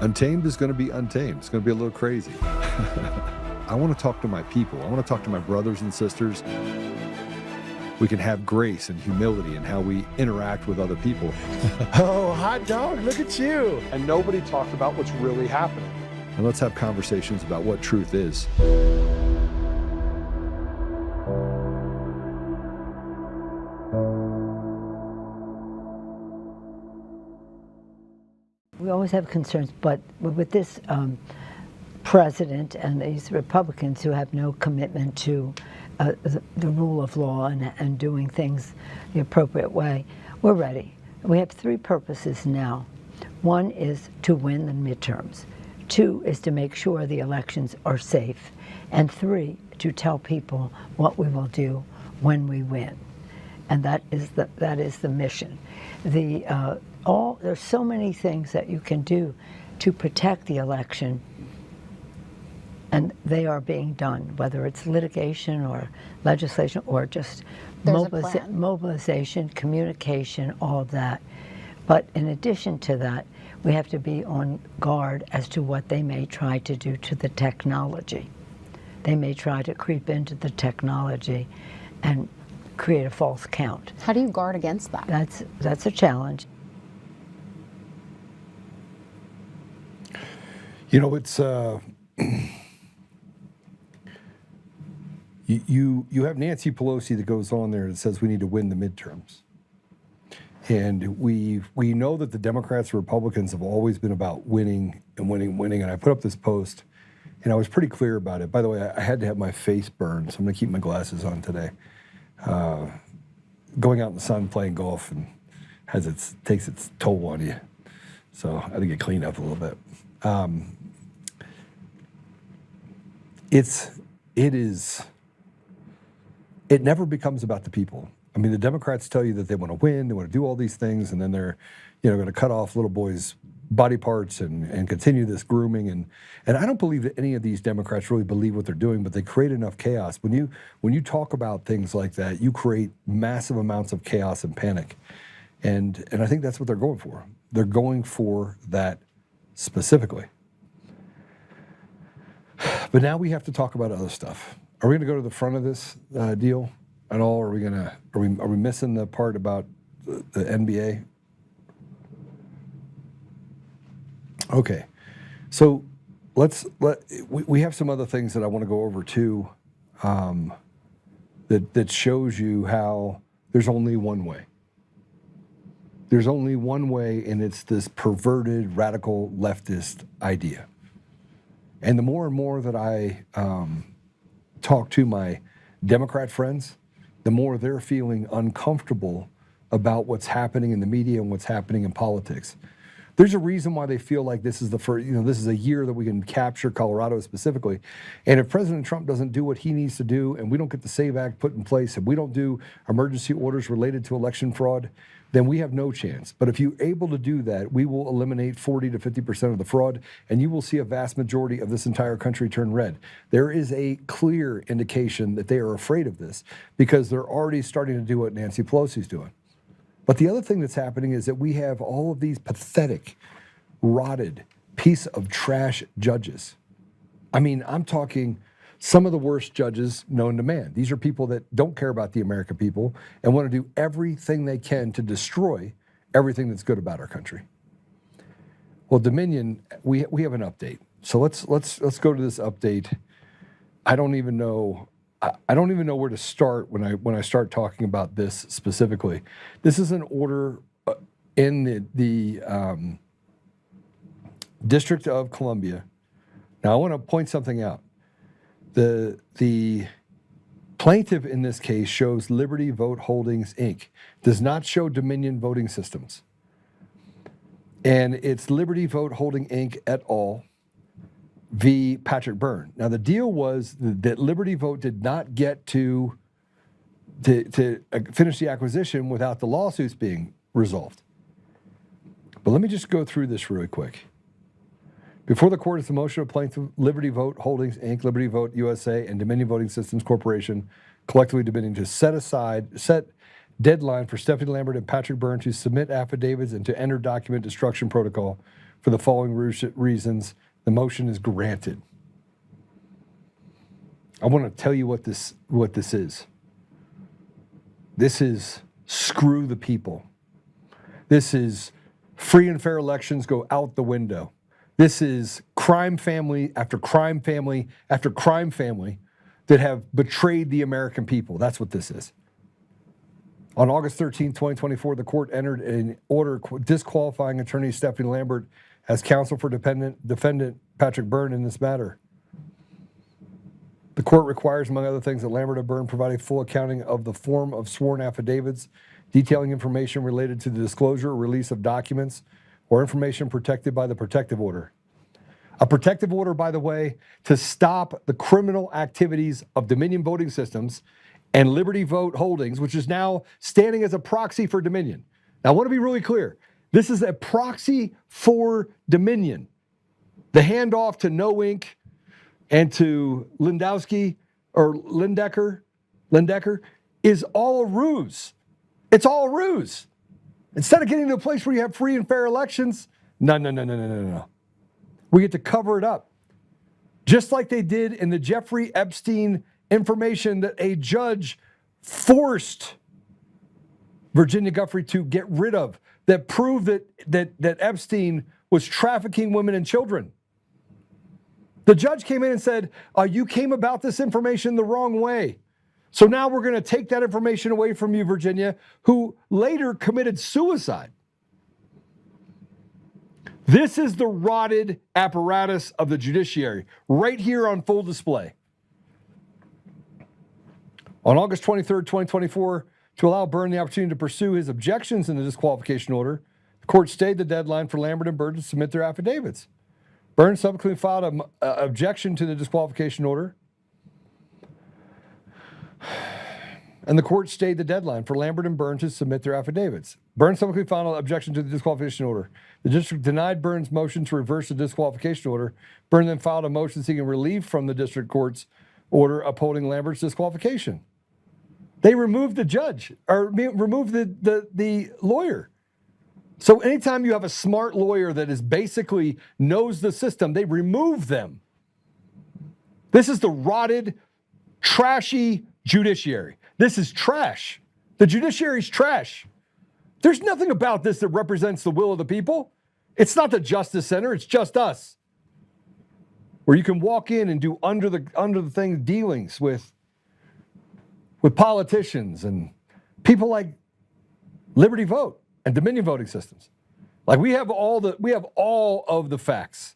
Untamed is going to be untamed. It's going to be a little crazy. I want to talk to my people. I want to talk to my brothers and sisters. We can have grace and humility in how we interact with other people. Oh, hot dog, look at you. And nobody talked about what's really happening. And let's have conversations about what truth is. We always have concerns, but with this president and these Republicans who have no commitment to the rule of law and doing things the appropriate way, we're ready. We have three purposes now. One is to win the midterms. Two is to make sure the elections are safe. And three, to tell people what we will do when we win. And that is the mission. There's so many things that you can do to protect the election, and they are being done, whether it's litigation or legislation or just mobilization, communication, all of that. But in addition to that, we have to be on guard as to what they may try to do to the technology. They may try to creep into the technology and create a false count. How do you guard against that? That's a challenge. You know, it's you have Nancy Pelosi that goes on there and says we need to win the midterms. And we know that the Democrats and Republicans have always been about winning and winning and winning. And I put up this post, and I was pretty clear about it. By the way, I had to have my face burned, so I'm going to keep my glasses on today. Going out in the sun playing golf and takes its toll on you. So I had to get cleaned up a little bit. It never becomes about the people. I mean, the Democrats tell you that they want to win, they want to do all these things, and then they're, going to cut off little boys' body parts and continue this grooming. And I don't believe that any of these Democrats really believe what they're doing, but they create enough chaos. When you talk about things like that, you create massive amounts of chaos and panic. And I think that's what they're going for. They're going for that specifically. But now we have to talk about other stuff. Are we going to go to the front of this deal at all? Are we missing the part about the NBA? Okay, so we have some other things that I want to go over too. That shows you how there's only one way. There's only one way, and it's this perverted, radical leftist idea. And the more and more that I talk to my Democrat friends, the more they're feeling uncomfortable about what's happening in the media and what's happening in politics. There's a reason why they feel like this is the first, this is a year that we can capture Colorado specifically. And if President Trump doesn't do what he needs to do, and we don't get the SAVE Act put in place, and we don't do emergency orders related to election fraud, then we have no chance. But if you're able to do that, we will eliminate 40 to 50% of the fraud, and you will see a vast majority of this entire country turn red. There is a clear indication that they are afraid of this because they're already starting to do what Nancy Pelosi's doing. But the other thing that's happening is that we have all of these pathetic, rotted piece of trash judges. I mean, I'm talking some of the worst judges known to man. These are people that don't care about the American people and want to do everything they can to destroy everything that's good about our country. Well, Dominion, we have an update. So let's go to this update. I don't even know where to start when I start talking about this specifically. This is an order in the District of Columbia. Now I want to point something out. The plaintiff in this case shows Liberty Vote Holdings, Inc., does not show Dominion Voting Systems. And it's Liberty Vote Holding, Inc. et al. V. Patrick Byrne. Now, the deal was that Liberty Vote did not get to finish the acquisition without the lawsuits being resolved. But let me just go through this really quick. Before the court is the motion of plaintiff Liberty Vote Holdings, Inc., Liberty Vote USA, and Dominion Voting Systems Corporation, collectively Dominion, to set deadline for Stephanie Lambert and Patrick Byrne to submit affidavits and to enter document destruction protocol For the following reasons, the motion is granted. I want to tell you what this is. This is screw the people. This is free and fair elections go out the window. This is crime family after crime family after crime family that have betrayed the American people. That's what this is. On August 13, 2024, the court entered an order disqualifying attorney Stephanie Lambert as counsel for defendant Patrick Byrne in this matter. The court requires, among other things, that Lambert and Byrne provide a full accounting of the form of sworn affidavits detailing information related to the disclosure or release of documents or information protected by the protective order. A protective order, by the way, to stop the criminal activities of Dominion Voting Systems and Liberty Vote Holdings, which is now standing as a proxy for Dominion. Now, I want to be really clear. This is a proxy for Dominion. The handoff to No Inc. and to Lindecker is all a ruse. It's all a ruse. Instead of getting to a place where you have free and fair elections, no. We get to cover it up. Just like they did in the Jeffrey Epstein information that a judge forced Virginia Giuffre to get rid of, that proved that Epstein was trafficking women and children. The judge came in and said, you came about this information the wrong way. So now we're going to take that information away from you, Virginia, who later committed suicide. This is the rotted apparatus of the judiciary, right here on full display. On August 23rd, 2024, to allow Byrne the opportunity to pursue his objections in the disqualification order, the court stayed the deadline for Lambert and Byrne to submit their affidavits. Byrne subsequently filed an objection to the disqualification order, and the court stayed the deadline for Lambert and Byrne to submit their affidavits. Byrne subsequently filed an objection to the disqualification order. The district denied Byrne's motion to reverse the disqualification order. Byrne then filed a motion seeking relief from the district court's order upholding Lambert's disqualification. They removed the judge, or removed the lawyer. So anytime you have a smart lawyer that is basically knows the system, they remove them. This is the rotted, trashy judiciary. This is trash. The judiciary's trash. There's nothing about this that represents the will of the people. It's not the Justice Center, it's just us. Where you can walk in and do under the thing dealings with politicians and people like Liberty Vote and Dominion Voting Systems. Like we have all of the facts.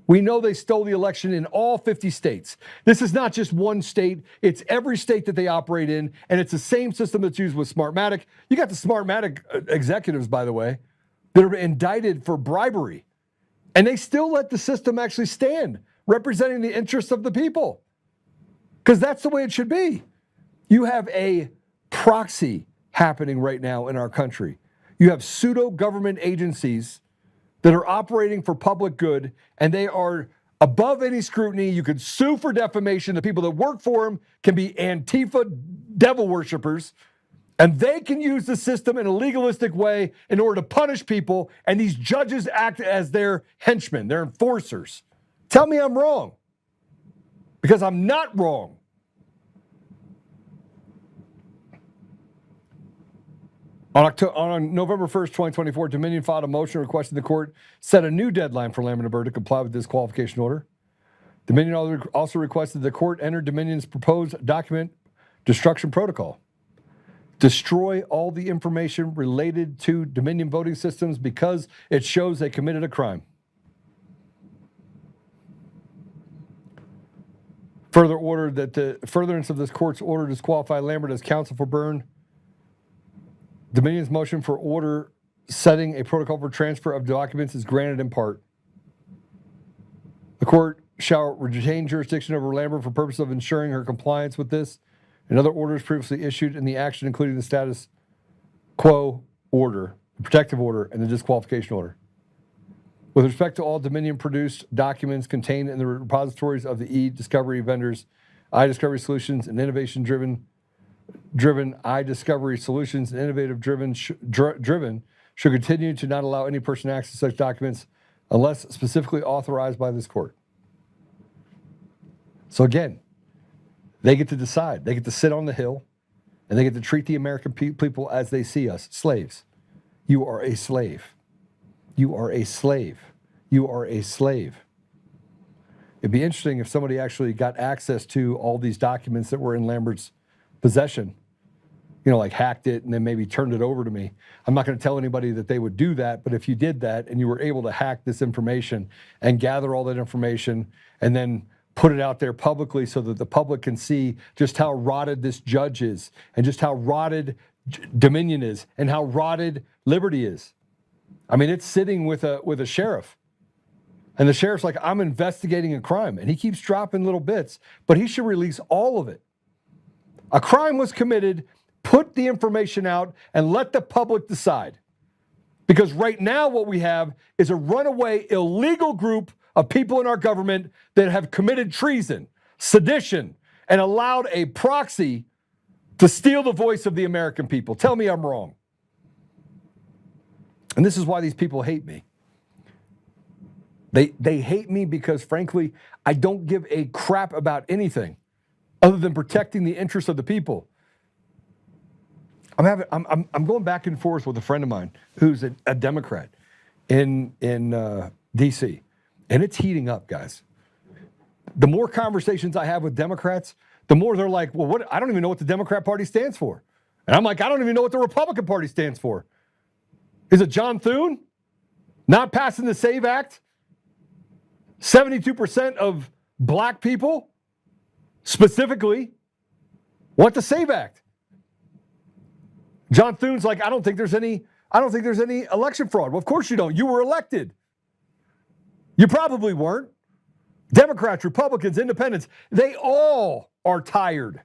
We know they stole the election in all 50 states. This is not just one state, it's every state that they operate in, and it's the same system that's used with Smartmatic. You got the Smartmatic executives, by the way, that are indicted for bribery. And they still let the system actually stand, representing the interests of the people. Because that's the way it should be. You have a proxy happening right now in our country. You have pseudo-government agencies that are operating for public good, and they are above any scrutiny. You could sue for defamation. The people that work for them can be Antifa devil worshipers, and they can use the system in a legalistic way in order to punish people, and these judges act as their henchmen, their enforcers. Tell me I'm wrong, because I'm not wrong. On November 1st, 2024, Dominion filed a motion requesting the court set a new deadline for Lambert and Byrne to comply with this disqualification order. Dominion also requested the court enter Dominion's proposed document destruction protocol. Destroy all the information related to Dominion Voting Systems because it shows they committed a crime. Further ordered that the furtherance of this court's order to disqualify Lambert as counsel for Byrne. Dominion's motion for order setting a protocol for transfer of documents is granted in part. The court shall retain jurisdiction over Lambert for purpose of ensuring her compliance with this and other orders previously issued in the action, including the status quo order, the protective order, and the disqualification order. With respect to all Dominion-produced documents contained in the repositories of the e-discovery vendors, iDiscovery Solutions, and innovation-driven iDiscovery Solutions and innovative driven should continue to not allow any person to access such documents unless specifically authorized by this court. So again, they get to decide. They get to sit on the hill, and they get to treat the American people as they see us, slaves. You are a slave. You are a slave. You are a slave. It'd be interesting if somebody actually got access to all these documents that were in Lambert's possession, you know, like hacked it and then maybe turned it over to me. I'm not going to tell anybody that they would do that, but if you did that and you were able to hack this information and gather all that information and then put it out there publicly so that the public can see just how rotted this judge is and just how rotted Dominion is and how rotted liberty is. I mean, it's sitting with a sheriff. And the sheriff's like, I'm investigating a crime. And he keeps dropping little bits, but he should release all of it. A crime was committed, put the information out, and let the public decide. Because right now what we have is a runaway illegal group of people in our government that have committed treason, sedition, and allowed a proxy to steal the voice of the American people. Tell me I'm wrong. And this is why these people hate me. They hate me because, frankly, I don't give a crap about anything other than protecting the interests of the people. I'm going back and forth with a friend of mine who's a Democrat in D.C., and it's heating up, guys. The more conversations I have with Democrats, the more they're like, well, what? I don't even know what the Democrat Party stands for. And I'm like, I don't even know what the Republican Party stands for. Is it John Thune not passing the SAVE Act? 72% of black people, specifically, want the SAVE Act. John Thune's like, I don't think there's any election fraud. Well, of course you don't. You were elected. You probably weren't. Democrats, Republicans, independents, they all are tired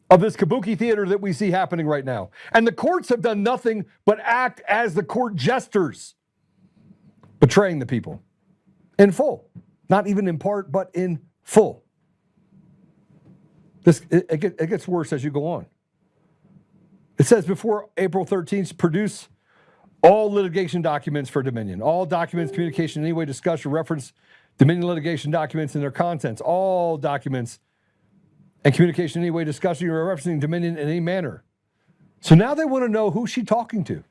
of this kabuki theater that we see happening right now. And the courts have done nothing but act as the court jesters, betraying the people in full. Not even in part, but in full. It gets worse as you go on. It says before April 13th, produce all litigation documents for Dominion. All documents, communication, in any way discuss or reference Dominion litigation documents and their contents. All documents and communication in any way discussing or referencing Dominion in any manner. So now they want to know who she's talking to.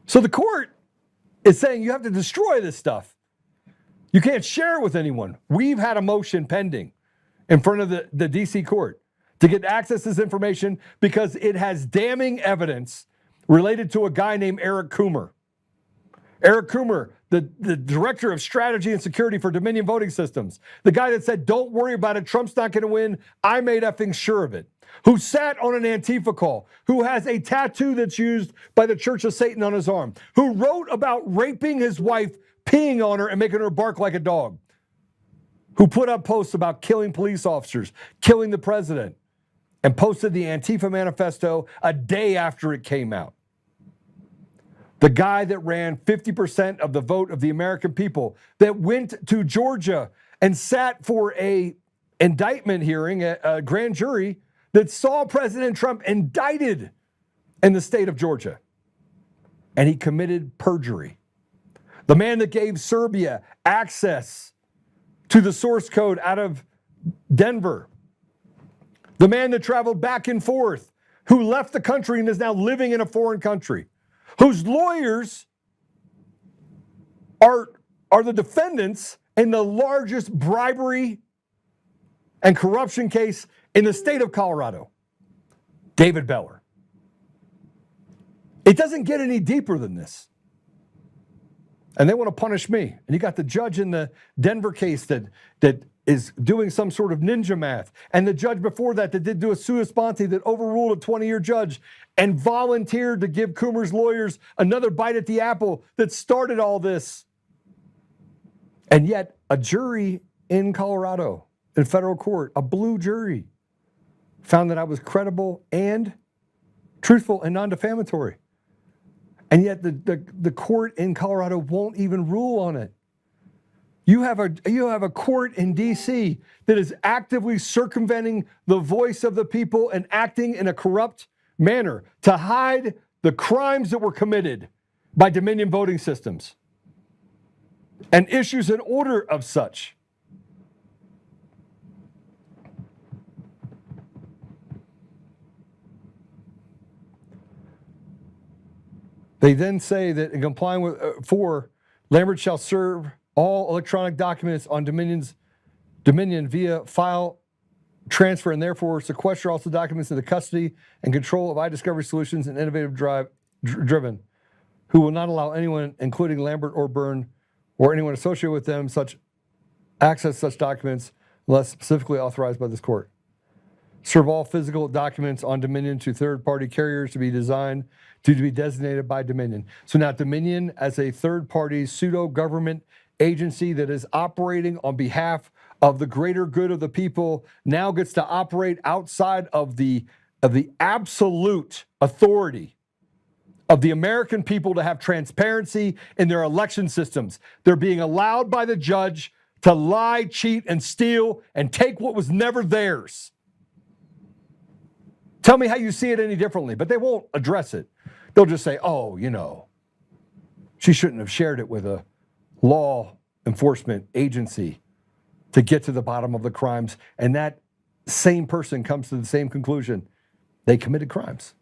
So the court is saying you have to destroy this stuff. You can't share it with anyone. We've had a motion pending in front of the D.C. court to get access to this information because it has damning evidence related to a guy named Eric Coomer. Eric Coomer, the director of strategy and security for Dominion Voting Systems, the guy that said, don't worry about it, Trump's not going to win, I made effing sure of it, who sat on an Antifa call, who has a tattoo that's used by the Church of Satan on his arm, who wrote about raping his wife, peeing on her and making her bark like a dog, who put up posts about killing police officers, killing the president, and posted the Antifa manifesto a day after it came out. The guy that ran 50% of the vote of the American people, that went to Georgia and sat for a indictment hearing, a grand jury that saw President Trump indicted in the state of Georgia. And he committed perjury. The man that gave Serbia access to the source code out of Denver. The man that traveled back and forth, who left the country and is now living in a foreign country, whose lawyers are the defendants in the largest bribery and corruption case in the state of Colorado, David Beller. It doesn't get any deeper than this. And they want to punish me. And you got the judge in the Denver case that is doing some sort of ninja math. And the judge before that did do a sua sponte that overruled a 20-year judge and volunteered to give Coomer's lawyers another bite at the apple that started all this. And yet a jury in Colorado, in federal court, a blue jury, found that I was credible and truthful and non-defamatory. And yet the court in Colorado won't even rule on it. You have a court in D.C. that is actively circumventing the voice of the people and acting in a corrupt manner to hide the crimes that were committed by Dominion Voting Systems. and issues an order of such. They then say that in complying with 4, Lambert shall serve all electronic documents on Dominion via file transfer and therefore sequester also documents in the custody and control of iDiscovery Solutions and Innovative Driven, who will not allow anyone, including Lambert or Byrne, or anyone associated with them, such access such documents unless specifically authorized by this court. Serve all physical documents on Dominion to third-party carriers to be designated by Dominion. So now Dominion, as a third-party pseudo-government agency that is operating on behalf of the greater good of the people, now gets to operate outside of the absolute authority of the American people to have transparency in their election systems. They're being allowed by the judge to lie, cheat, and steal and take what was never theirs. Tell me how you see it any differently, but they won't address it. They'll just say, oh, she shouldn't have shared it with a law enforcement agency to get to the bottom of the crimes. And that same person comes to the same conclusion. They committed crimes.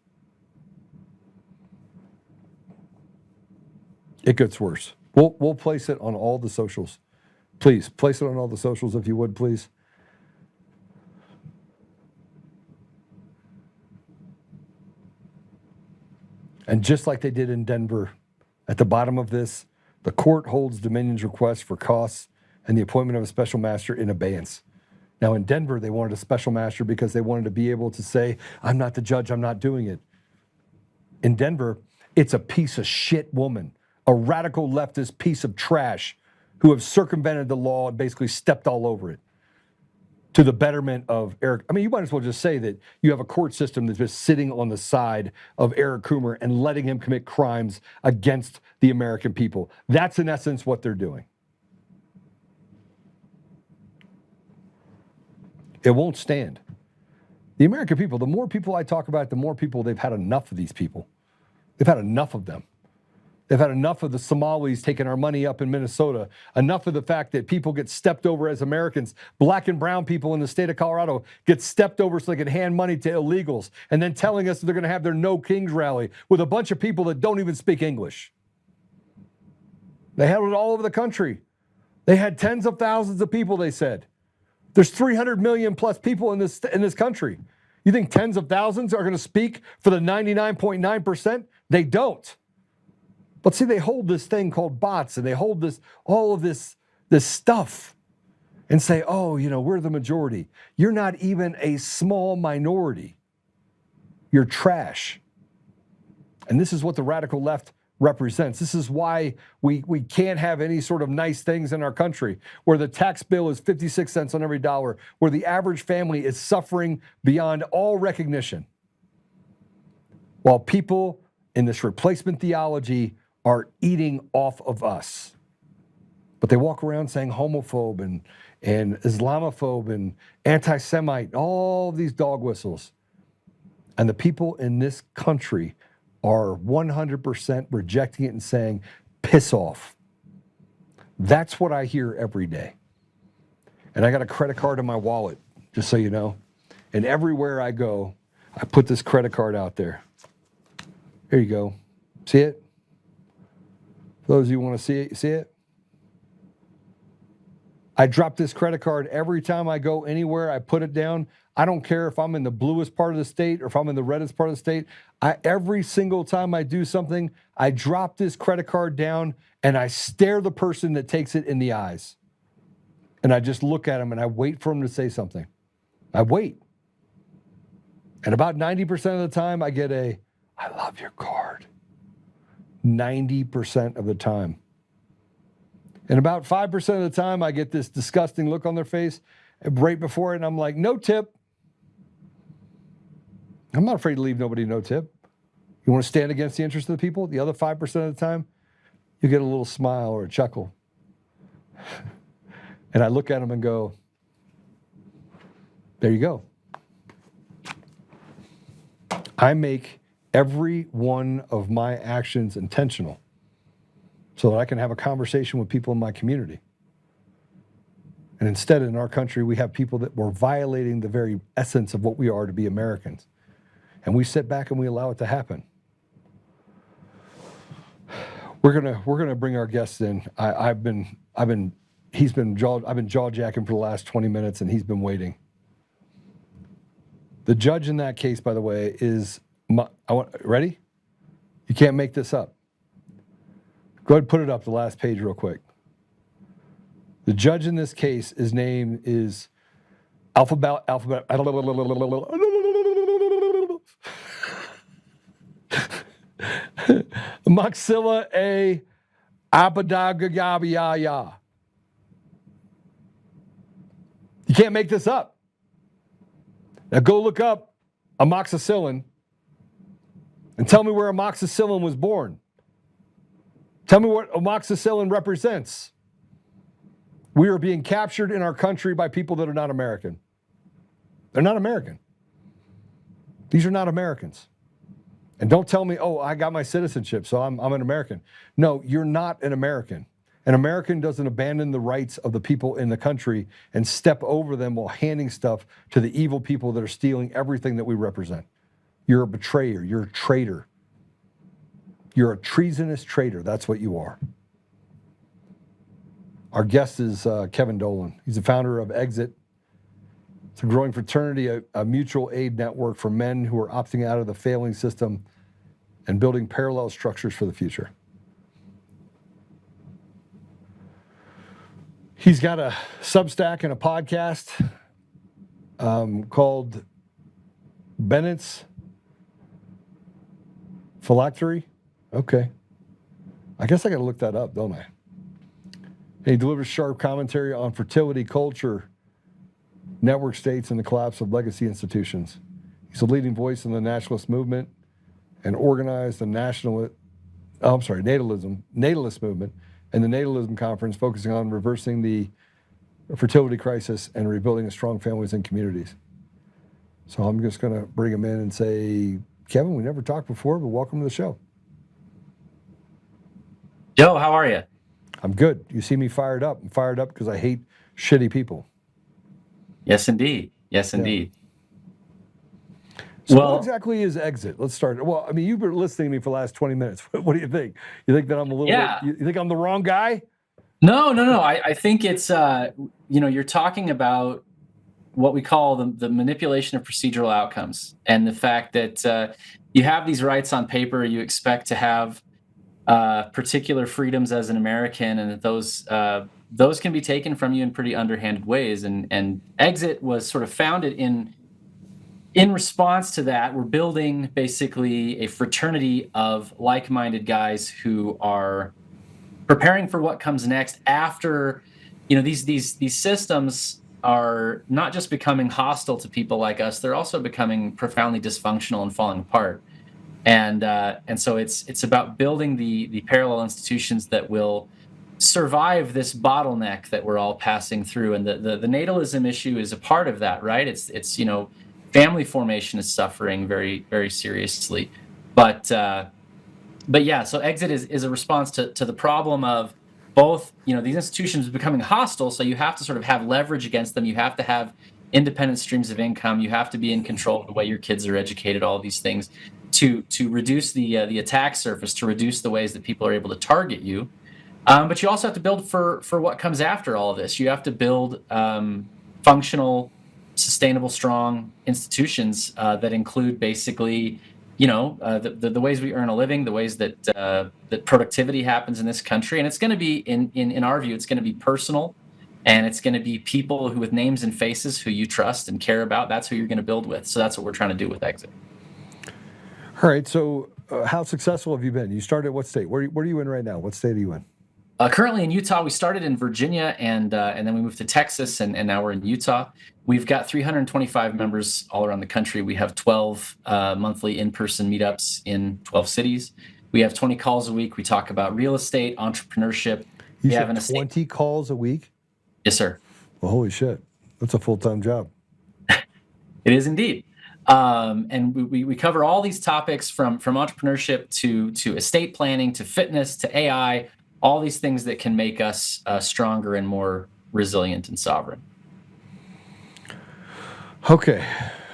It gets worse. We'll place it on all the socials. Please, place it on all the socials if you would, please. And just like they did in Denver, at the bottom of this, the court holds Dominion's request for costs and the appointment of a special master in abeyance. Now, in Denver, they wanted a special master because they wanted to be able to say, I'm not the judge, I'm not doing it. In Denver, it's a piece of shit woman, a radical leftist piece of trash who have circumvented the law and basically stepped all over it to the betterment of Eric. I mean, you might as well just say that you have a court system that's just sitting on the side of Eric Coomer and letting him commit crimes against the American people. That's in essence what they're doing. It won't stand. The American people, the more people I talk about, the more people they've had enough of these people. They've had enough of them. They've had enough of the Somalis taking our money up in Minnesota, enough of the fact that people get stepped over as Americans. Black and brown people in the state of Colorado get stepped over so they can hand money to illegals and then telling us that they're going to have their No Kings rally with a bunch of people that don't even speak English. They had it all over the country. They had tens of thousands of people, they said. There's 300 million plus people in this country. You think tens of thousands are going to speak for the 99.9%? They don't. But see, they hold this thing called bots, and they hold all of this stuff and say, oh, we're the majority. You're not even a small minority. You're trash. And this is what the radical left represents. This is why we can't have any sort of nice things in our country, where the tax bill is 56 cents on every dollar, where the average family is suffering beyond all recognition, while people in this replacement theology are eating off of us. But they walk around saying homophobe and Islamophobe and anti-Semite, all these dog whistles. And the people in this country are 100% rejecting it and saying, piss off. That's what I hear every day. And I got a credit card in my wallet, just so you know. And everywhere I go, I put this credit card out there. Here you go. See it? For those of you who want to see it? I drop this credit card every time I go anywhere. I put it down. I don't care if I'm in the bluest part of the state or if I'm in the reddest part of the state. Every single time I do something, I drop this credit card down and I stare the person that takes it in the eyes. And I just look at him and I wait for him to say something. I wait. And about 90% of the time, I get I love your card. 90% of the time. And about 5% of the time, I get this disgusting look on their face right before it, and I'm like, no tip. I'm not afraid to leave nobody no tip. You want to stand against the interest of the people? The other 5% of the time, you get a little smile or a chuckle. And I look at them and go, there you go. I make every one of my actions intentional. so that I can have a conversation with people in my community. And instead, in our country, we have people that were violating the very essence of what we are to be Americans. And we sit back and we allow it to happen. We're gonna bring our guests in. I've been jaw jacking for the last 20 minutes, and he's been waiting. The judge in that case, by the way, is ready? You can't make this up. Go ahead and put it up, the last page real quick. The judge in this case, his name is Alphabet. Maxilla A. Abadagagabiyaya. You can't make this up. Now go look up amoxicillin and tell me where amoxicillin was born. Tell me what amoxicillin represents. We are being captured in our country by people that are not American. They're not American. These are not Americans. And don't tell me, oh, I got my citizenship, so I'm an American. No, you're not an American. An American doesn't abandon the rights of the people in the country and step over them while handing stuff to the evil people that are stealing everything that we represent. You're a betrayer. You're a traitor. You're a treasonous traitor. That's what you are. Our guest is Kevin Dolan. He's the founder of Exit. It's a growing fraternity, a mutual aid network for men who are opting out of the failing system and building parallel structures for the future. He's got a Substack and a podcast called Bennett's Phylactery. Okay. I guess I got to look that up, don't I? And he delivers sharp commentary on fertility culture, network states, and the collapse of legacy institutions. He's a leading voice in the nationalist movement and organized the natalist movement and the Natalism Conference, focusing on reversing the fertility crisis and rebuilding strong families and communities. So I'm just going to bring him in and say, Kevin, we never talked before, but welcome to the show. Joe, how are you? I'm good. You see me fired up. I'm fired up because I hate shitty people. Yes, indeed. Yes, indeed. So what exactly is Exit? Let's start. Well, I mean, you've been listening to me for the last 20 minutes. What do you think? You think that I'm a little bit, you think I'm the wrong guy? No. I think it's, you're talking about what we call the manipulation of procedural outcomes, and the fact that you have these rights on paper, you expect to have particular freedoms as an American, and that those can be taken from you in pretty underhanded ways. And Exit was sort of founded in response to that. We're building basically a fraternity of like-minded guys who are preparing for what comes next after, these systems are not just becoming hostile to people like us, they're also becoming profoundly dysfunctional and falling apart. And so it's about building the parallel institutions that will survive this bottleneck that we're all passing through. And the natalism issue is a part of that, right? It's family formation is suffering very, very seriously. But yeah, so Exit is a response to the problem of both, these institutions becoming hostile, so you have to sort of have leverage against them. You have to have independent streams of income. You have to be in control of the way your kids are educated, all these things, to reduce the attack surface, to reduce the ways that people are able to target you. But you also have to build for what comes after all of this. You have to build functional, sustainable, strong institutions that include basically, the ways we earn a living, the ways that productivity happens in this country. And it's going to be, in our view, it's going to be personal, and it's going to be people who with names and faces who you trust and care about. That's who you're going to build with. So that's what we're trying to do with Exit. All right. So how successful have you been? You started at what state? Where are you in right now? What state are you in? Currently in Utah. We started in Virginia, and then we moved to Texas, and now we're in Utah. We've got 325 members all around the country. We have 12 monthly in-person meetups in 12 cities. We have 20 calls a week. We talk about real estate, entrepreneurship. You said 20 calls a week? Yes, sir. Well, holy shit. That's a full-time job. It is indeed. And we cover all these topics from entrepreneurship to estate planning, to fitness, to AI, all these things that can make us stronger and more resilient and sovereign. Okay,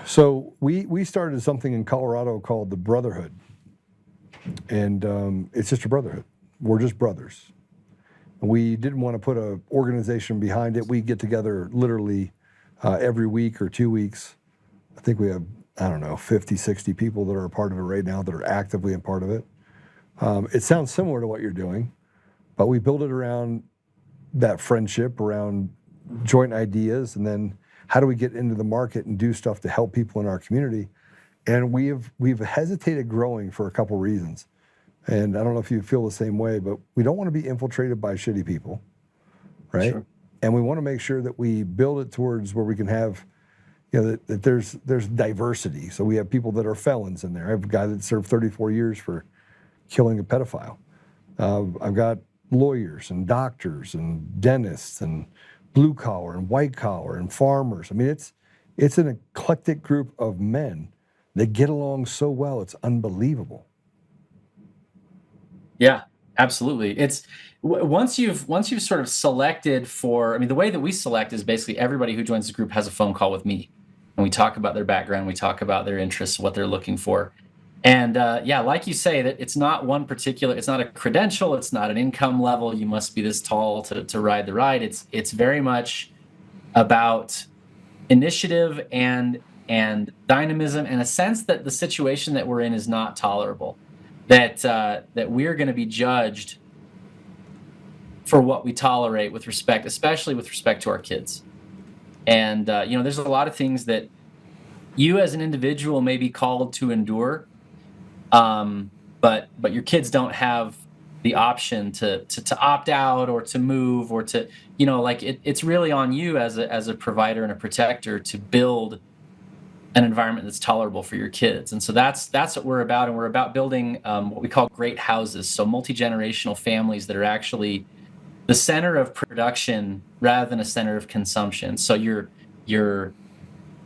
so we started something in Colorado called the Brotherhood, and it's just a brotherhood. We're just brothers. We didn't want to put an organization behind it. We get together literally every week or 2 weeks. I think we have, I don't know, 50, 60 people that are a part of it right now that are actively a part of it. It sounds similar to what you're doing, but we build it around that friendship, around joint ideas, and then how do we get into the market and do stuff to help people in our community? And we've hesitated growing for a couple reasons. And I don't know if you feel the same way, but we don't want to be infiltrated by shitty people, right? Sure. And we want to make sure that we build it towards where we can have, you know, that there's diversity. So we have people that are felons in there. I have a guy that served 34 years for killing a pedophile. I've got lawyers and doctors and dentists and blue collar and white collar and farmers. I mean, it's an eclectic group of men that get along so well. It's unbelievable. Yeah, absolutely. It's once you've sort of selected for, I mean, the way that we select is basically everybody who joins the group has a phone call with me, and we talk about their background, we talk about their interests, what they're looking for. And yeah, like you say, that it's not one particular, it's not a credential, it's not an income level, you must be this tall to ride the ride. It's very much about initiative and dynamism, and a sense that the situation that we're in is not tolerable. That we're going to be judged for what we tolerate with respect, especially with respect to our kids. And you know, there's a lot of things that you as an individual may be called to endure, but your kids don't have the option to opt out or to move or to, you know, like it's really on you as a provider and a protector to build an environment that's tolerable for your kids. And so that's what we're about. And we're about building what we call great houses. So multi-generational families that are actually the center of production rather than a center of consumption. So your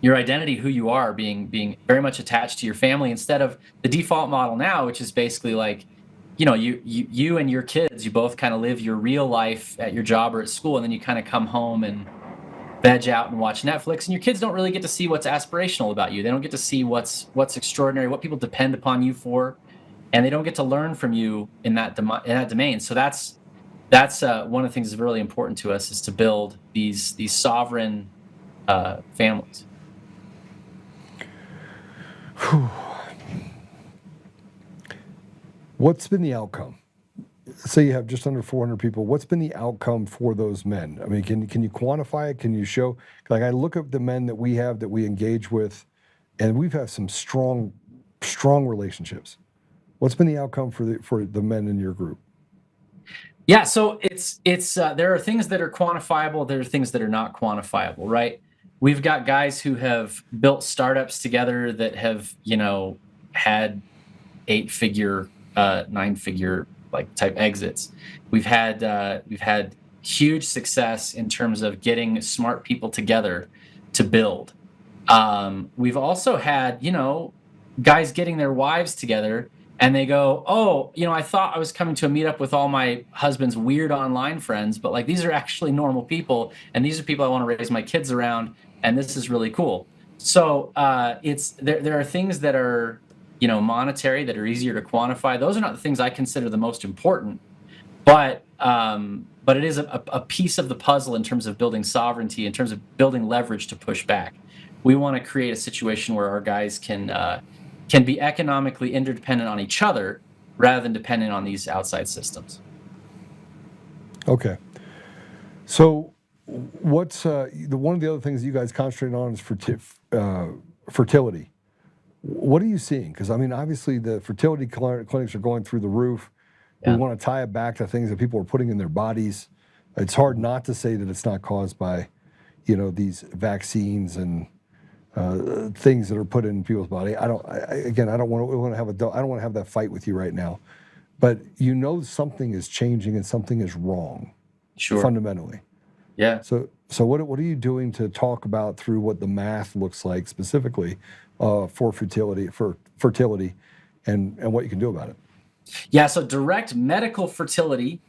identity, who you are, being very much attached to your family instead of the default model now, which is basically like, you know, you and your kids, you both kind of live your real life at your job or at school, and then you kind of come home and veg out and watch Netflix, and your kids don't really get to see what's aspirational about you. They don't get to see what's extraordinary, what people depend upon you for, and they don't get to learn from you in that domain. So that's one of the things that's really important to us, is to build these sovereign families. What's been the outcome? Say you have just under 400 people. What's been the outcome for those men? I mean, can you quantify it? Can you show? Like, I look at the men that we have, that we engage with, and we've had some strong relationships. What's been the outcome for the men in your group? Yeah, so it's there are things that are quantifiable. There are things that are not quantifiable, right? We've got guys who have built startups together that have, you know, had 8-figure, 9-figure like type exits. We've had huge success in terms of getting smart people together to build. We've also had, you know, guys getting their wives together and they go, oh, you know, I thought I was coming to a meetup with all my husband's weird online friends, but like these are actually normal people, and these are people I want to raise my kids around, and this is really cool. So there are things that are, you know, monetary, that are easier to quantify. Those are not the things I consider the most important, but it is a piece of the puzzle in terms of building sovereignty, in terms of building leverage to push back. We want to create a situation where our guys can be economically interdependent on each other rather than dependent on these outside systems. Okay. So what's one of the other things you guys concentrate on is fertility. What are you seeing? Because I mean, obviously the fertility clinics are going through the roof. Yeah. We want to tie it back to things that people are putting in their bodies. It's hard not to say that it's not caused by, you know, these vaccines and things that are put in people's body. I don't want to have that fight with you right now, but you know something is changing and something is wrong. Sure. Fundamentally. Yeah. So what are you doing to talk about through what the math looks like specifically for fertility and what you can do about it? Yeah, so direct medical fertility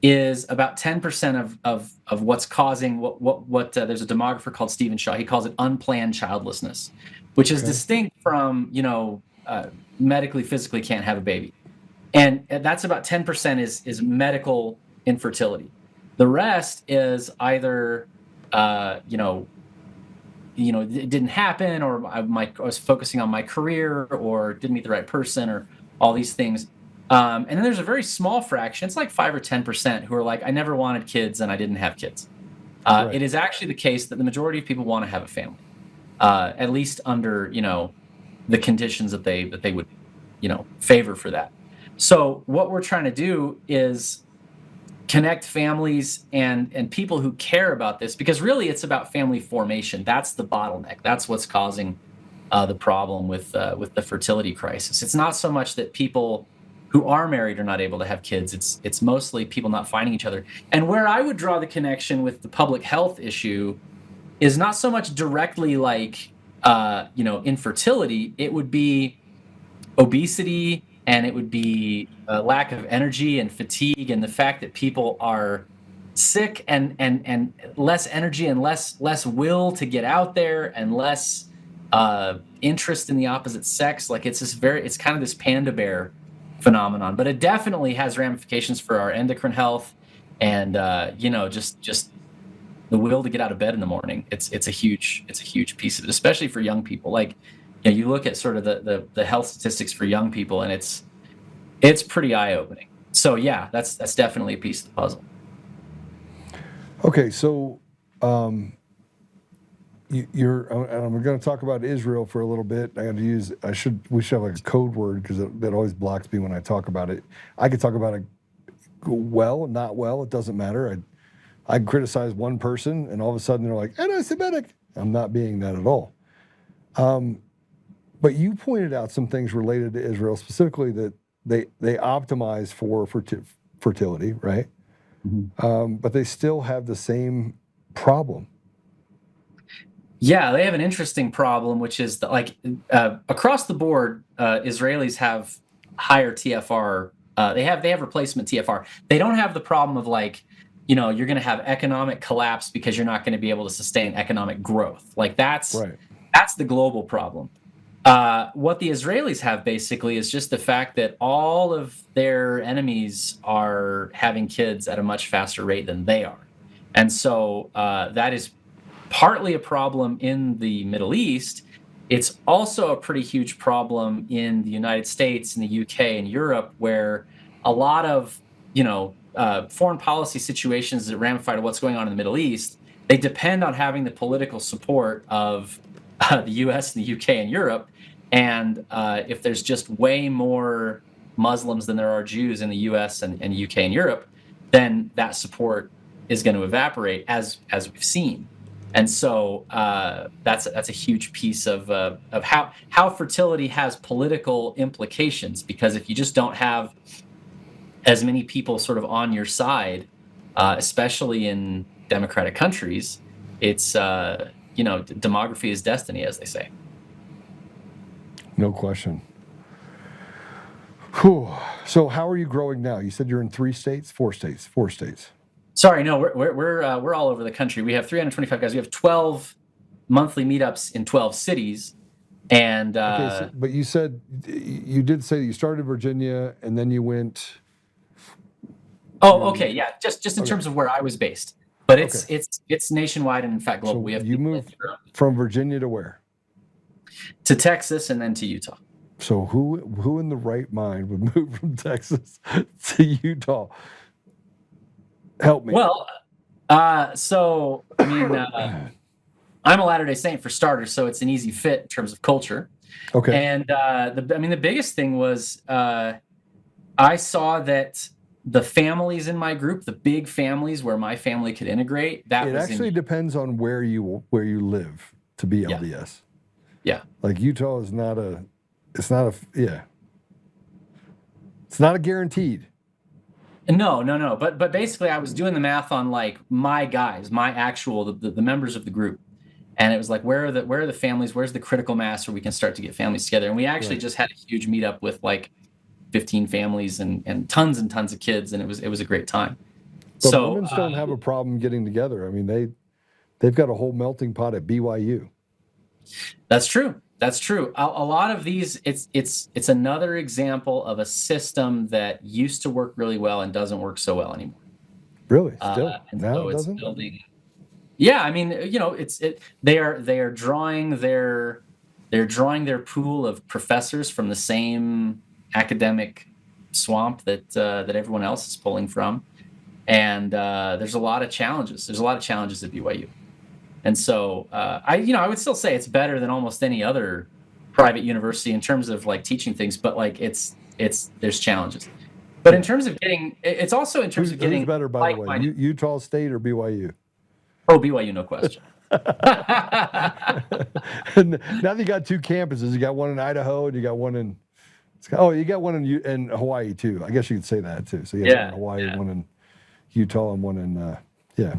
is about 10% of what's causing what there's a demographer called Stephen Shaw. He calls it unplanned childlessness, which is distinct from, medically, physically can't have a baby. And that's about 10% is medical infertility. The rest is either, it didn't happen, or I was focusing on my career, or didn't meet the right person, or all these things. And then there's a very small fraction, it's like 5 or 10%, who are like, I never wanted kids and I didn't have kids. It is actually the case that the majority of people want to have a family, at least under, the conditions that they would, favor for that. So what we're trying to do is connect families and people who care about this, because really it's about family formation. That's the bottleneck. That's what's causing the problem with the fertility crisis. It's not so much that people who are married are not able to have kids. It's mostly people not finding each other. And where I would draw the connection with the public health issue is not so much directly like infertility. It would be obesity, and it would be a lack of energy and fatigue, and the fact that people are sick and less energy and less will to get out there, and less interest in the opposite sex. Like it's kind of this panda bear phenomenon, but it definitely has ramifications for our endocrine health, and just the will to get out of bed in the morning. It's a huge piece of it, especially for young people. Like, you look at sort of the health statistics for young people, and it's pretty eye-opening. So yeah, that's definitely a piece of the puzzle. Okay, so I'm going to talk about Israel for a little bit. We should have like a code word, because that always blocks me when I talk about it. I could talk about it well, not well, it doesn't matter. I criticize one person, and all of a sudden they're like, anti-Semitic. I'm not being that at all. But you pointed out some things related to Israel, specifically that they optimize for fertility, right? Mm-hmm. But they still have the same problem. Yeah, they have an interesting problem, which is that, across the board, Israelis have higher TFR. They have replacement TFR. They don't have the problem of you're going to have economic collapse because you're not going to be able to sustain economic growth. That's the global problem. What the Israelis have basically is just the fact that all of their enemies are having kids at a much faster rate than they are. And so that is partly a problem in the Middle East. It's also a pretty huge problem in the United States, in the UK, and Europe, where a lot of, foreign policy situations that ramify to what's going on in the Middle East, they depend on having the political support of the US and the UK and Europe. And if there's just way more Muslims than there are Jews in the US and UK and Europe, then that support is going to evaporate, as we've seen. And so that's a huge piece of how fertility has political implications, because if you just don't have as many people sort of on your side, especially in democratic countries, it's demography is destiny, as they say. No question. Whew. So how are you growing now? You said you're in 4 states. Sorry, no, we're all over the country. We have 325 guys. We have 12 monthly meetups in 12 cities, and but you did say you started in Virginia and then you went. Oh, okay, yeah. Just in terms of where I was based, but it's nationwide, and in fact global. So we have you moved from Virginia to where? To Texas and then to Utah. So who in the right mind would move from Texas to Utah? Help me. Well, so I mean, I'm a Latter-day Saint for starters, so it's an easy fit in terms of culture. Okay. And the biggest thing was I saw that the families in my group, the big families where my family could integrate, it actually depends on where you live to be LDS. Yeah. Like Utah is it's not a guaranteed. No. But basically I was doing the math on my guys, my actual, the members of the group. And it was where are the families? Where's the critical mass where we can start to get families together? And we actually just had a huge meetup with 15 families and tons of kids. And it was a great time. But So Mormons don't have a problem getting together. I mean, they've got a whole melting pot at BYU. that's true. That's true. A lot of these, it's another example of a system that used to work really well and doesn't work so well anymore. Really? Still? And Now so it it's doesn't? building. Yeah, I mean, they are drawing their pool of professors from the same academic swamp that everyone else is pulling from, and there's a lot of challenges. There's a lot of challenges at BYU, and so I would still say it's better than almost any other private university in terms of like teaching things, but like there's challenges. But in terms of getting, it's also in terms of getting Who's better, by the way, like-minded. Utah State or BYU? Oh, BYU, no question. And now that you got two campuses, you got one in Idaho and you got one in. You got one in Hawaii too. I guess you could say that too. So you got one in Hawaii, one in Utah, and one in yeah.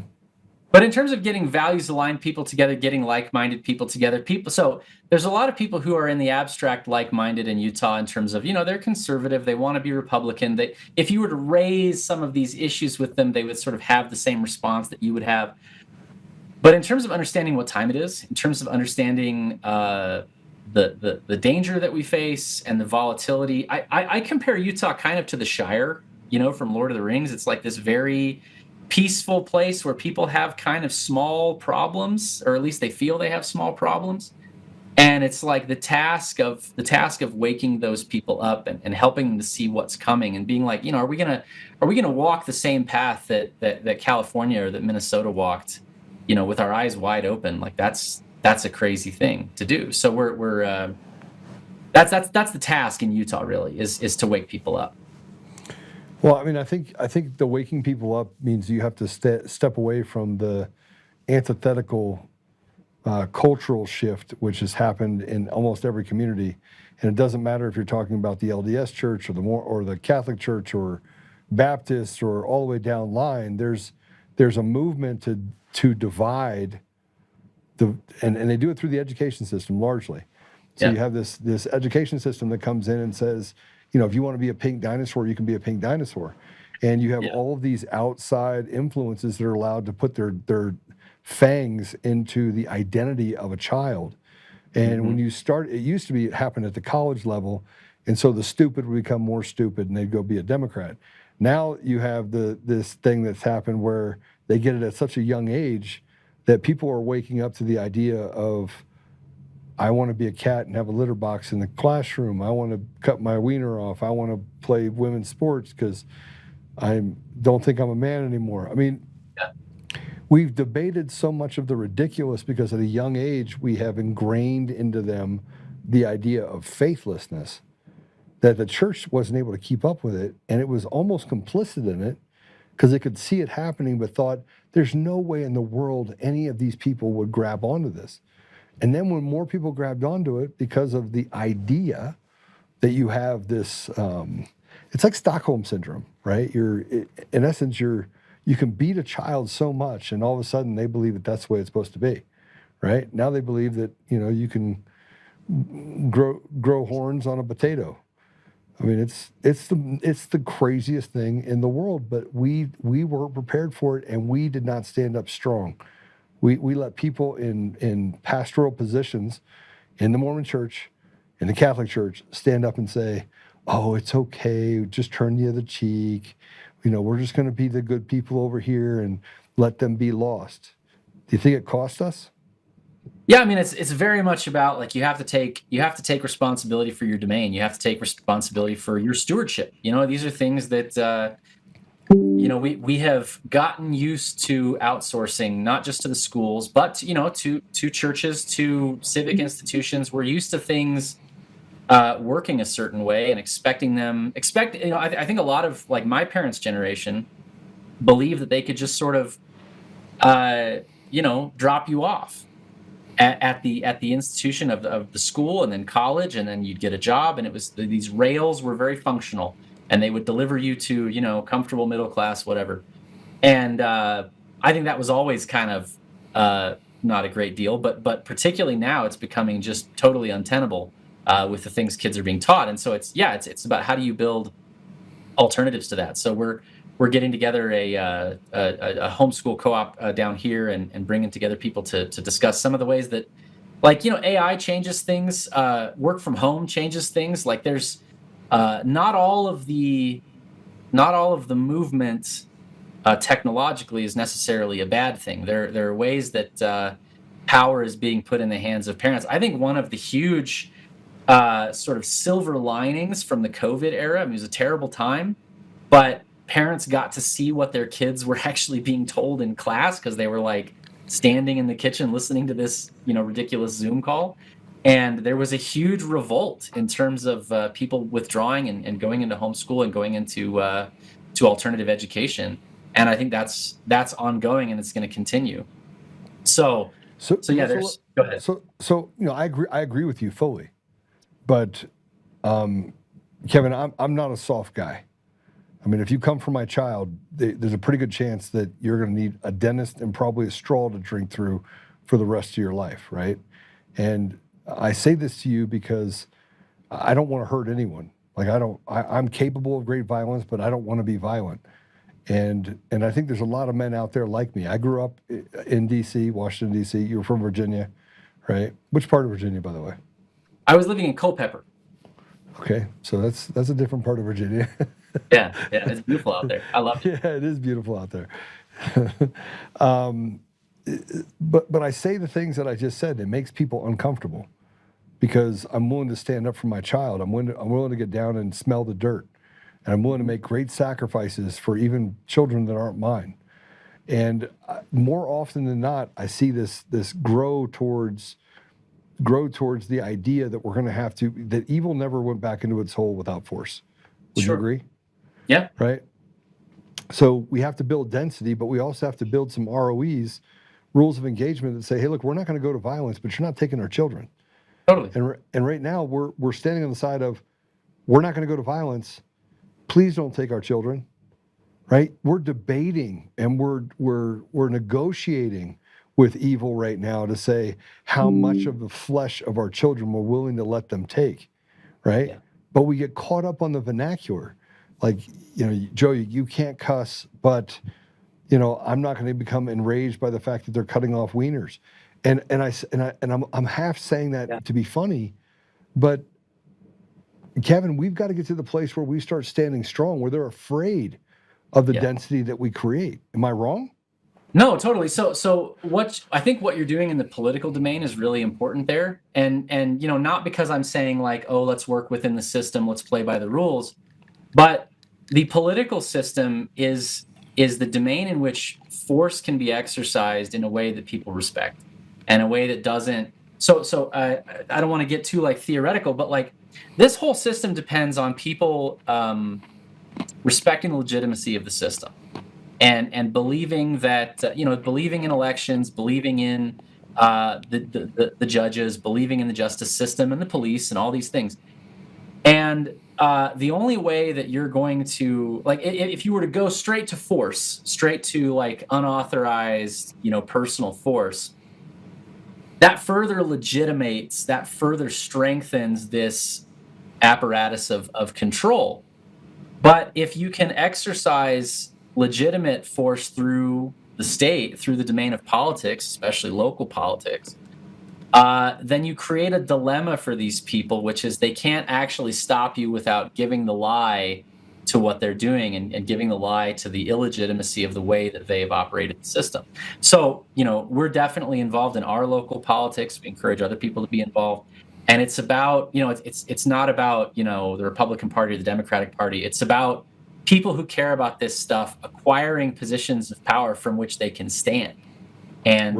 But in terms of getting values-aligned people together, getting like-minded people together, so there's a lot of people who are in the abstract like-minded in Utah in terms of, they're conservative, they want to be Republican. If you were to raise some of these issues with them, they would sort of have the same response that you would have. But in terms of understanding what time it is, in terms of understanding the danger that we face and the volatility, I compare Utah kind of to the Shire, from Lord of the Rings. It's like this very peaceful place where people have kind of small problems, or at least they feel they have small problems. And it's like the task of waking those people up and helping them to see what's coming and being like, are we gonna walk the same path that California or that Minnesota walked, with our eyes wide open? Like that's a crazy thing to do. So we're that's the task in Utah really is to wake people up. Well, I mean, I think the waking people up means you have to step away from the antithetical cultural shift, which has happened in almost every community. And it doesn't matter if you're talking about the LDS Church or the Catholic Church or Baptist or all the way down line. There's a movement to divide and they do it through the education system largely. So you have this education system that comes in and says, if you want to be a pink dinosaur, you can be a pink dinosaur. And you have all of these outside influences that are allowed to put their fangs into the identity of a child. And when you start, it used to be, it happened at the college level. And so the stupid would become more stupid and they'd go be a Democrat. Now you have this thing that's happened where they get it at such a young age that people are waking up to the idea of, I want to be a cat and have a litter box in the classroom. I want to cut my wiener off. I want to play women's sports because I don't think I'm a man anymore. I mean, we've debated so much of the ridiculous because at a young age we have ingrained into them the idea of faithlessness that the church wasn't able to keep up with it, and it was almost complicit in it because it could see it happening but thought there's no way in the world any of these people would grab onto this. And then when more people grabbed onto it because of the idea that you have this, it's like Stockholm syndrome, right? In essence, you can beat a child so much and all of a sudden they believe that that's the way it's supposed to be, right? Now they believe that, you can grow horns on a potato. I mean, it's the craziest thing in the world, but we weren't prepared for it and we did not stand up strong. We let people in pastoral positions in the Mormon Church, in the Catholic Church, stand up and say, oh, it's okay, just turn the other cheek. We're just going to be the good people over here and let them be lost. Do you think it cost us? Yeah, I mean, it's very much about like you have to take responsibility for your domain. You have to take responsibility for your stewardship. These are things that we have gotten used to outsourcing, not just to the schools, but to churches, to civic institutions. We're used to things working a certain way and expecting them. I think a lot of like my parents' generation believe that they could just sort of drop you off at the institution of the school and then college, and then you'd get a job, and it was these rails were very functional. And they would deliver you to, comfortable middle class, whatever. And I think that was always kind of not a great deal, but particularly now it's becoming just totally untenable with the things kids are being taught. And so it's about how do you build alternatives to that. So we're getting together a homeschool co-op down here and bringing together people to discuss some of the ways that, like, AI changes things, work from home changes things. Like, there's not all of the movement technologically is necessarily a bad thing. There are ways that power is being put in the hands of parents. I think one of the huge sort of silver linings from the COVID era, I mean, it was a terrible time, but parents got to see what their kids were actually being told in class because they were like standing in the kitchen listening to this, ridiculous Zoom call. And there was a huge revolt in terms of people withdrawing and going into homeschool and going into to alternative education. And I think that's ongoing and it's going to continue. So yeah, there's. Go ahead. So I agree with you fully, but Kevin, I'm not a soft guy. I mean, if you come for my child, there's a pretty good chance that you're going to need a dentist and probably a straw to drink through for the rest of your life, right? And I say this to you because I don't want to hurt anyone. Like, I'm capable of great violence, but I don't want to be violent. And I think there's a lot of men out there like me. I grew up in D.C., Washington, D.C. You're from Virginia, right? Which part of Virginia, by the way? I was living in Culpeper. Okay, so that's a different part of Virginia. Yeah, it's beautiful out there. I love it. Yeah, it is beautiful out there. But I say the things that I just said. It makes people uncomfortable because I'm willing to stand up for my child. I'm willing to get down and smell the dirt. And I'm willing to make great sacrifices for even children that aren't mine. And more often than not, I see this grow towards the idea that we're going to have to, that evil never went back into its hole without force. Would you agree? Yeah. Right? So we have to build density, but we also have to build some ROEs, rules of engagement, that say, hey, look, we're not going to go to violence, but you're not taking our children. Totally. And right now we're standing on the side of, we're not going to go to violence. Please don't take our children, right? We're debating and we're negotiating with evil right now to say how much of the flesh of our children we're willing to let them take, right? Yeah. But we get caught up on the vernacular. Like, Joe, you can't cuss, but, I'm not going to become enraged by the fact that they're cutting off wieners. And I'm half saying that to be funny, but Kevin, we've got to get to the place where we start standing strong, where they're afraid of the density that we create. Am I wrong? No, totally. So I think what you're doing in the political domain is really important there. And not because I'm saying like, oh, let's work within the system, let's play by the rules, but the political system is the domain in which force can be exercised in a way that people respect, and a way that doesn't. So I don't want to get too like theoretical, but like, this whole system depends on people respecting the legitimacy of the system, and believing that believing in elections, believing in the judges, believing in the justice system and the police and all these things. And the only way that you're going to, like, if you were to go straight to force, straight to like unauthorized, personal force, that further legitimates, that further strengthens this apparatus of control. But if you can exercise legitimate force through the state, through the domain of politics, especially local politics, then you create a dilemma for these people, which is they can't actually stop you without giving the lie to what they're doing and giving the lie to the illegitimacy of the way that they have operated the system. So, we're definitely involved in our local politics. We encourage other people to be involved. And it's about, it's not about, the Republican Party or the Democratic Party. It's about people who care about this stuff acquiring positions of power from which they can stand. And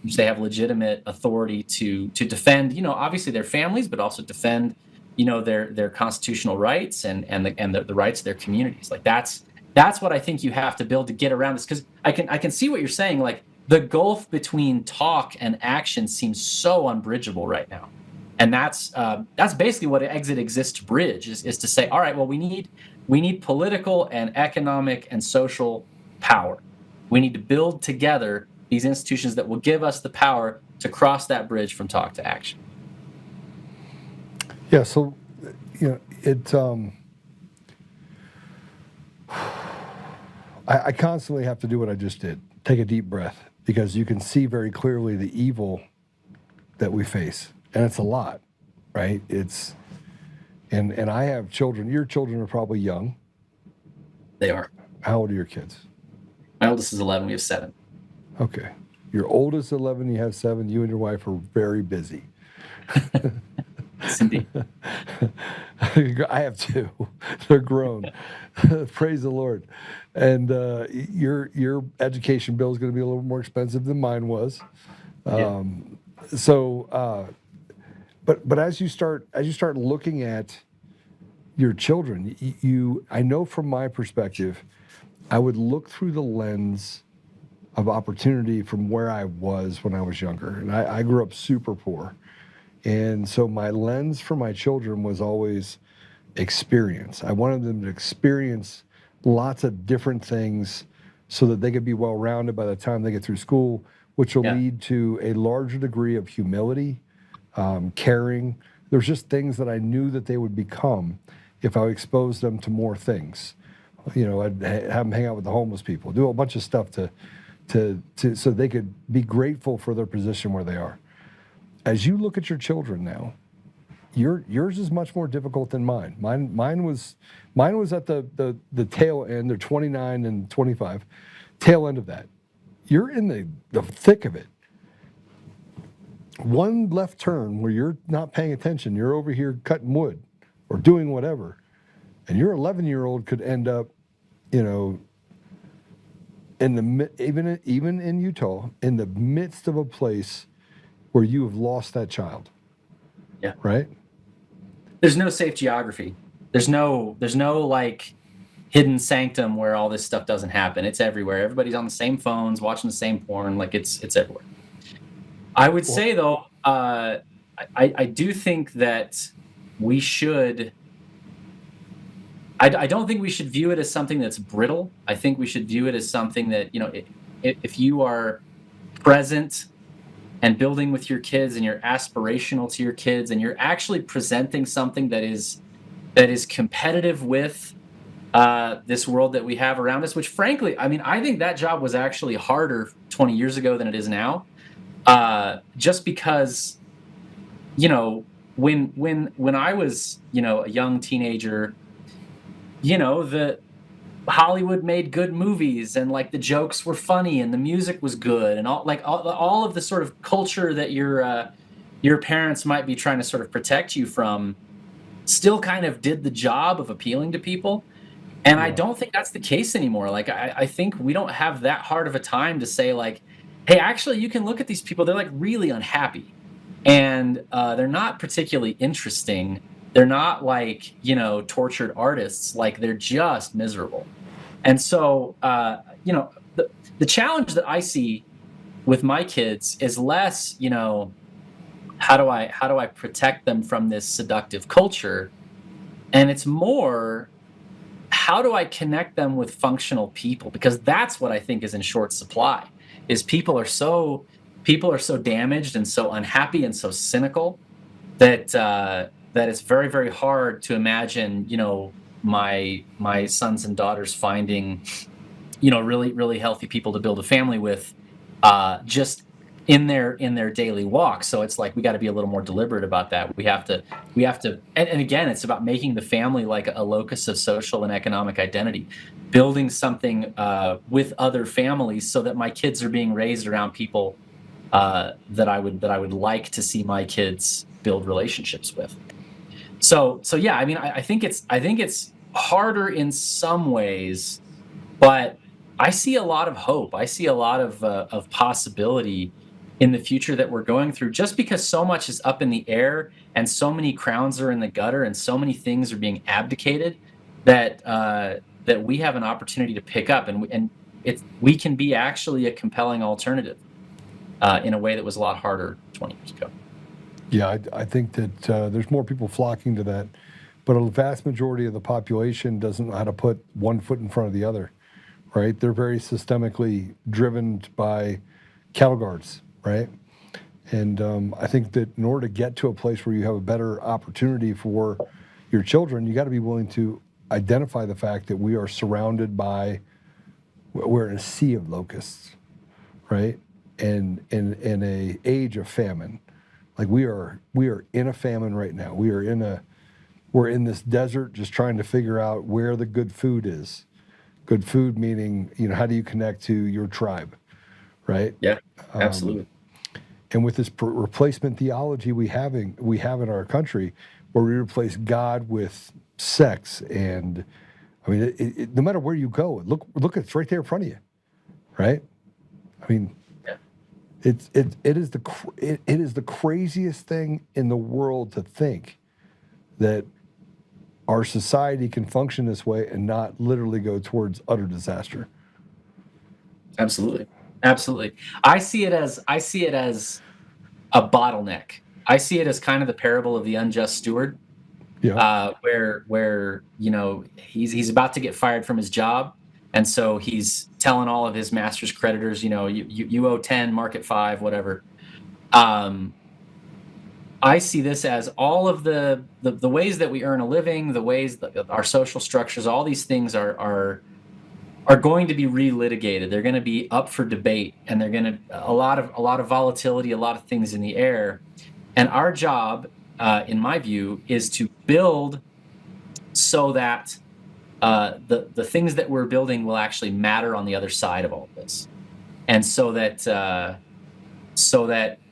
which they have legitimate authority to defend, obviously their families, but also defend, their constitutional rights and the rights of their communities. Like, that's what I think you have to build to get around this. Because I can see what you're saying. Like, the gulf between talk and action seems so unbridgeable right now. And that's basically what Exit exists to bridge, is to say, all right, well, we need political and economic and social power. We need to build together these institutions that will give us the power to cross that bridge from talk to action. Yeah, so I constantly have to do what I just did. Take a deep breath, because you can see very clearly the evil that we face. And it's a lot, right? And I have children. Your children are probably young. They are. How old are your kids? My oldest is 11. We have 7. Okay. Your oldest is 11, you have 7. You and your wife are very busy. Yes, indeed. I have 2. They're grown. Praise the Lord. And your education bill is going to be a little more expensive than mine was. Yeah. But as you start looking at your children, I know from my perspective, I would look through the lens of opportunity from where I was when I was younger. And I grew up super poor. And so my lens for my children was always experience. I wanted them to experience lots of different things so that they could be well-rounded by the time they get through school, which will lead to a larger degree of humility, caring. There's just things that I knew that they would become if I exposed them to more things. You know, I'd have them hang out with the homeless people, do a bunch of stuff to so they could be grateful for their position where they are. As you look at your children now, yours is much more difficult than mine. Mine was at the tail end. They're 29 and 25, tail end of that. You're in the thick of it. One left turn where you're not paying attention, you're over here cutting wood or doing whatever, and your 11-year-old could end up, you know, even in Utah, in the midst of a place where you have lost that child. Yeah. Right? There's no safe geography. There's no like hidden sanctum where all this stuff doesn't happen. It's everywhere. Everybody's on the same phones, watching the same porn. Like it's everywhere. I would say though, I do think that we should. I don't think we should view it as something that's brittle. I think we should view it as something that, you know, if you are present and building with your kids and you're aspirational to your kids and you're actually presenting something that is competitive with this world that we have around us, which frankly, I mean, I think that job was actually harder 20 years ago than it is now. Just because, you know, when I was, you know, a young teenager, you know, the Hollywood made good movies and like the jokes were funny and the music was good and all of the sort of culture that your parents might be trying to sort of protect you from still kind of did the job of appealing to people. And I don't think that's the case anymore. Like, I think we don't have that hard of a time to say like, hey, actually you can look at these people, they're like really unhappy and they're not particularly interesting. They're not like, you know, tortured artists, like they're just miserable. And so, you know, the challenge that I see with my kids is less, you know, how do I protect them from this seductive culture? And it's more, how do I connect them with functional people? Because that's what I think is in short supply, is people are so damaged and so unhappy and so cynical that it's very, very hard to imagine, you know, my sons and daughters finding, you know, really, really healthy people to build a family with, just in their daily walk. So it's like we got to be a little more deliberate about that. We have to, and again, it's about making the family like a locus of social and economic identity, building something with other families, so that my kids are being raised around people that I would like to see my kids build relationships with. So yeah, I mean, I think it's harder in some ways, but I see a lot of hope. I see a lot of possibility in the future that we're going through, just because so much is up in the air and so many crowns are in the gutter and so many things are being abdicated that we have an opportunity to pick up, and we can be actually a compelling alternative in a way that was a lot harder 20 years ago. Yeah, I think that there's more people flocking to that, but a vast majority of the population doesn't know how to put one foot in front of the other, right? They're very systemically driven by cattle guards, right? And I think that in order to get to a place where you have a better opportunity for your children, you got to be willing to identify the fact that we are surrounded by we're in a sea of locusts, right? And in a age of famine, like we are in a famine right now. We're in this desert just trying to figure out where the good food is. Good food meaning, how do you connect to your tribe, right? Yeah, absolutely. And with this replacement theology we have in our country, where we replace God with sex, and I mean, no matter where you go, look, it's right there in front of you, right? I mean, Yeah. it is the craziest thing in the world to think that our society can function this way and not literally go towards utter disaster. Absolutely. Absolutely. I see it as a bottleneck. I see it as kind of the parable of the unjust steward, Yeah. where he's about to get fired from his job, and so he's telling all of his master's creditors, you owe 10, market 5, whatever. I see this as all of the ways that we earn a living, the ways that our social structures, all these things are going to be relitigated. They're going to be up for debate, and they're going to a lot of volatility, a lot of things in the air. And our job, in my view, is to build so that the things that we're building will actually matter on the other side of all of this, and so that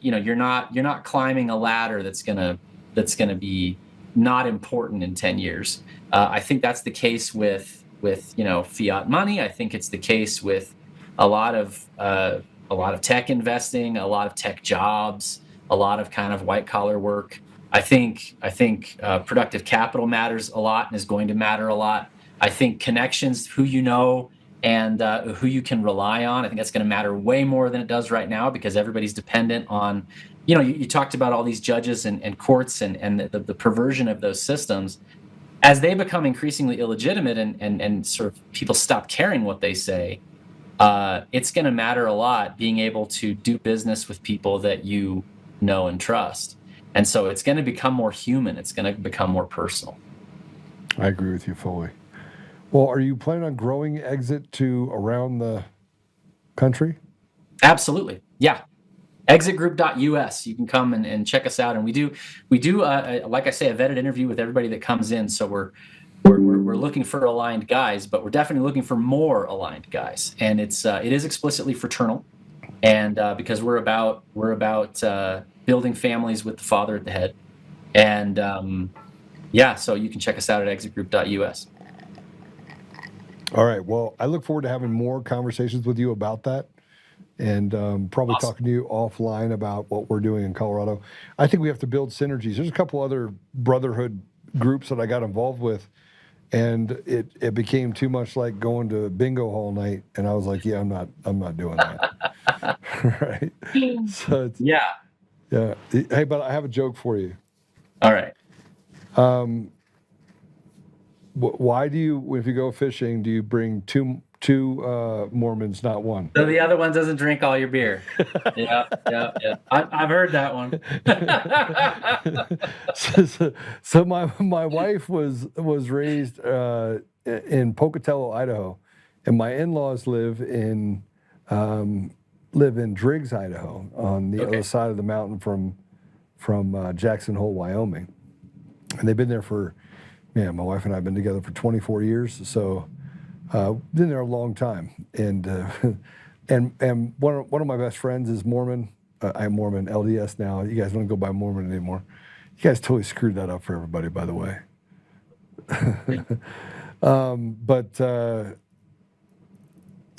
you're not climbing a ladder that's gonna be not important in 10 years. I think that's the case with fiat money. I think it's the case with a lot of tech investing, a lot of tech jobs, a lot of kind of white collar work. I think productive capital matters a lot and is going to matter a lot. I think connections, who you know, and who you can rely on. I think that's going to matter way more than it does right now, because everybody's dependent on, you talked about all these judges and courts and the perversion of those systems. As they become increasingly illegitimate and sort of people stop caring what they say, it's going to matter a lot being able to do business with people that you know and trust. And so it's going to become more human. It's going to become more personal. I agree with you fully. Well, are you planning on growing Exit to around the country? Absolutely. Yeah. Exitgroup.us. You can come and check us out. And we do like I say, a vetted interview with everybody that comes in. So we're looking for aligned guys, but we're definitely looking for more aligned guys. And it is explicitly fraternal. And because we're about building families with the Father at the head. And so you can check us out at exitgroup.us. All right. Well, I look forward to having more conversations with you about that, and probably Awesome. talking to you offline about what we're doing in Colorado. I think we have to build synergies. There's a couple other brotherhood groups that I got involved with, and it became too much like going to bingo hall night, and I was like, yeah, I'm not doing that. Right. So Yeah. Hey, but I have a joke for you. All right. Why do you, if you go fishing, do you bring two Mormons, not one? So the other one doesn't drink all your beer. Yeah. I've heard that one. So my wife was raised in Pocatello, Idaho, and my in-laws live in Driggs, Idaho, on the other side of the mountain from Jackson Hole, Wyoming, and they've been there for. Yeah, my wife and I have been together for 24 years, so been there a long time. And and one of my best friends is Mormon. I'm Mormon, LDS now. You guys don't go by Mormon anymore. You guys totally screwed that up for everybody, by the way.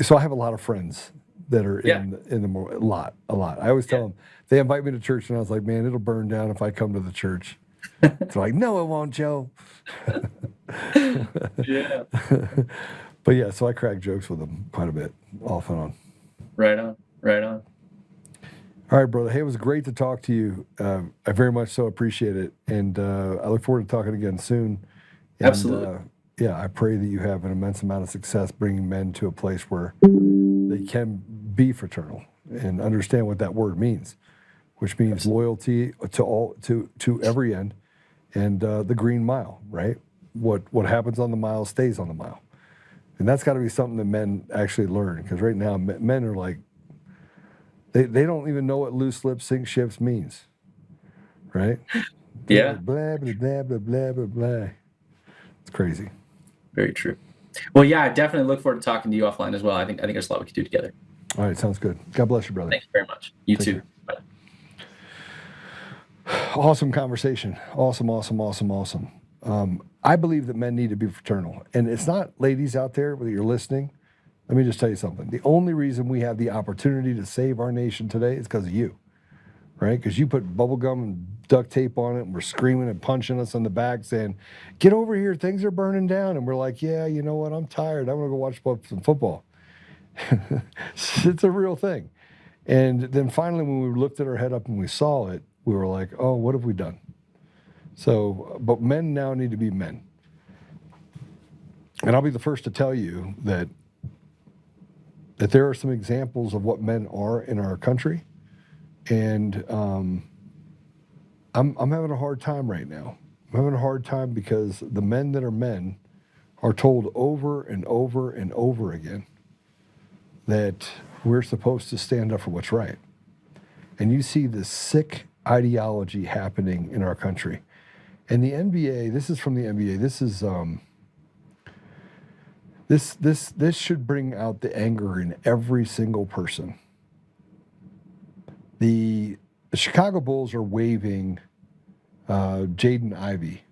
So I have a lot of friends that are in the Mormon, a lot. I always tell them, they invite me to church, and I was like, man, it'll burn down if I come to the church. It's like, no, it won't, Joe. Yeah. But yeah, so I crack jokes with them quite a bit, off and on. Right on. All right, brother. Hey, it was great to talk to you. I very much so appreciate it. And I look forward to talking again soon. And, Absolutely. I pray that you have an immense amount of success bringing men to a place where they can be fraternal and understand what that word means, which means loyalty to every end, and the green mile, right? What happens on the mile stays on the mile. And that's got to be something that men actually learn, because right now men are like, they don't even know what loose lips sink ships means, right? They're Yeah. like, blah, blah, blah, blah, blah, blah, blah. It's crazy. Very true. Well, yeah, I definitely look forward to talking to you offline as well. I think there's a lot we could do together. All right, sounds good. God bless you, brother. Thank you very much. You Take too. care. Bye. Awesome conversation. Awesome. I believe that men need to be fraternal. And it's not ladies out there, whether you're listening. Let me just tell you something. The only reason we have the opportunity to save our nation today is because of you, right? Because you put bubble gum and duct tape on it, and we're screaming and punching us on the back saying, get over here, things are burning down. And we're like, yeah, you know what? I'm tired. I'm going to go watch some football. It's a real thing. And then finally, when we lifted our head up and we saw it, we were like, oh, what have we done? So, but men now need to be men. And I'll be the first to tell you that there are some examples of what men are in our country. And I'm having a hard time right now. I'm having a hard time because the men that are men are told over and over and over again that we're supposed to stand up for what's right. And you see this sick ideology happening in our country. And the NBA, this is from the NBA, this is this should bring out the anger in every single person. The Chicago Bulls are waiving Jaden Ivey.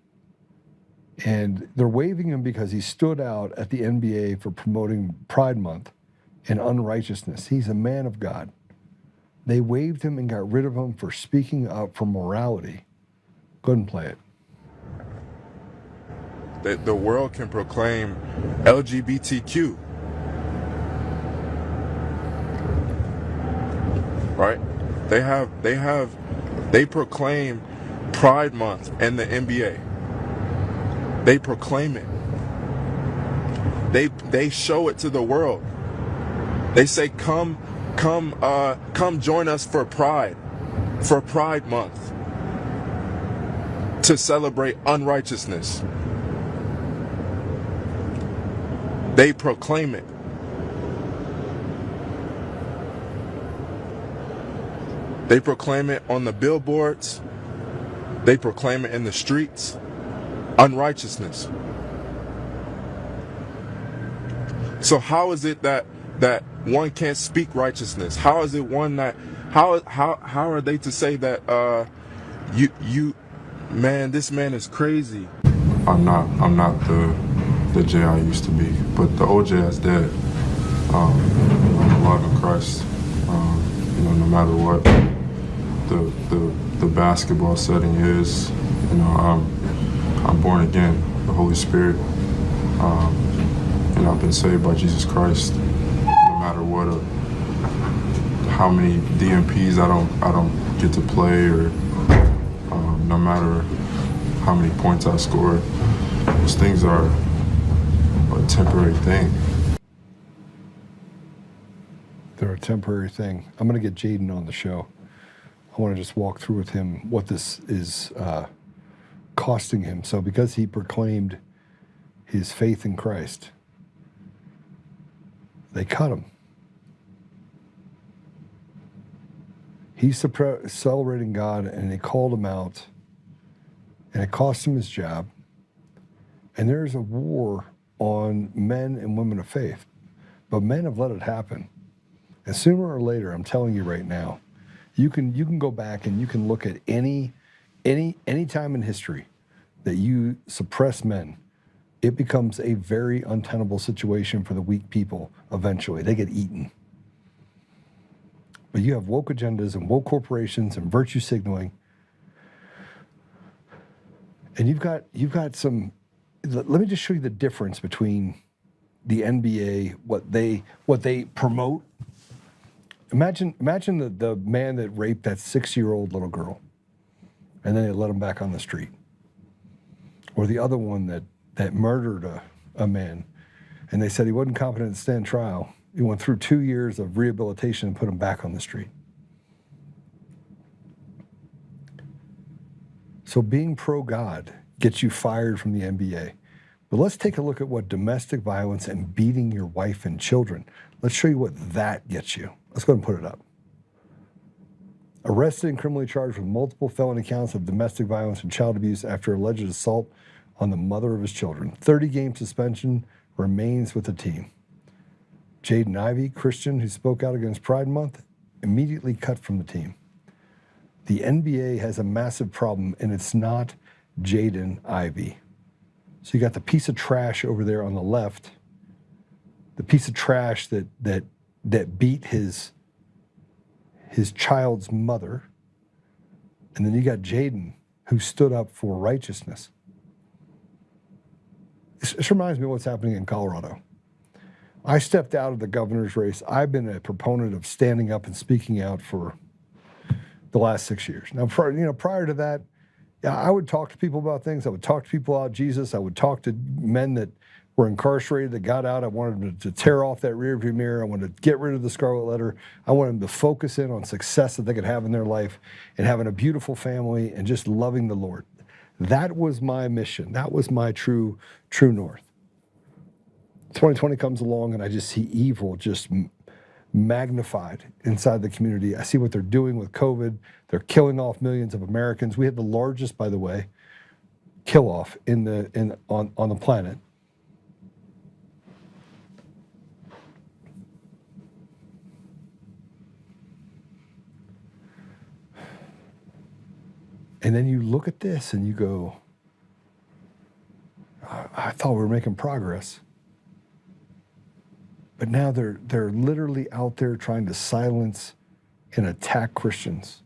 And they're waiving him because he stood out at the NBA for promoting Pride Month and unrighteousness. He's a man of God. They waived him and got rid of him for speaking up for morality. Go ahead and play it. That the world can proclaim LGBTQ. Right? They proclaim Pride Month and the NBA. They proclaim it. They show it to the world. They say, come join us for Pride Month, to celebrate unrighteousness. They proclaim it. They proclaim it on the billboards. They proclaim it in the streets. Unrighteousness. So how is it that one can't speak righteousness? How is it one that how are they to say that you man, this man is crazy? I'm not the Jay I used to be, but the OJ is dead. I'm alive in Christ. No matter what the basketball setting is, I'm born again, the Holy Spirit. I've been saved by Jesus Christ. No matter what, how many DMPs I don't get to play, or no matter how many points I score, those things are a temporary thing. They're a temporary thing. I'm going to get Jaden on the show. I want to just walk through with him what this is costing him. So because he proclaimed his faith in Christ, they cut him. He's celebrating God, and they called him out, and it cost him his job. And there's a war on men and women of faith, but men have let it happen. And sooner or later, I'm telling you right now, you can go back and you can look at any time in history that you suppress men. It becomes a very untenable situation for the weak people eventually. They get eaten. But you have woke agendas and woke corporations and virtue signaling. And you've got some, let me just show you the difference between the NBA, what they promote. Imagine the man that raped that 6-year-old little girl, and then they let him back on the street. Or the other one that murdered a man, and they said he wasn't competent to stand trial. He went through 2 years of rehabilitation and put him back on the street. So being pro-God gets you fired from the NBA. But let's take a look at what domestic violence and beating your wife and children. Let's show you what that gets you. Let's go ahead and put it up. Arrested and criminally charged with multiple felony counts of domestic violence and child abuse after alleged assault on the mother of his children. 30-game suspension, remains with the team. Jaden Ivey, Christian, who spoke out against Pride Month, immediately cut from the team. The NBA has a massive problem, and it's not Jaden Ivey. So you got the piece of trash over there on the left, the piece of trash that beat his child's mother, and then you got Jaden, who stood up for righteousness. This reminds me of what's happening in Colorado. I stepped out of the governor's race. I've been a proponent of standing up and speaking out for the last 6 years. Now, prior to that, yeah, I would talk to people about things. I would talk to people about Jesus. I would talk to men that were incarcerated that got out. I wanted them to tear off that rearview mirror. I wanted to get rid of the scarlet letter. I wanted them to focus in on success that they could have in their life and having a beautiful family and just loving the Lord. That was my mission. That was my true north. 2020 comes along and I just see evil just magnified inside the community. I see what they're doing with COVID. They're killing off millions of Americans. We had the largest, by the way, kill off on the planet. And then you look at this and you go, I thought we were making progress. But now they're literally out there trying to silence and attack Christians.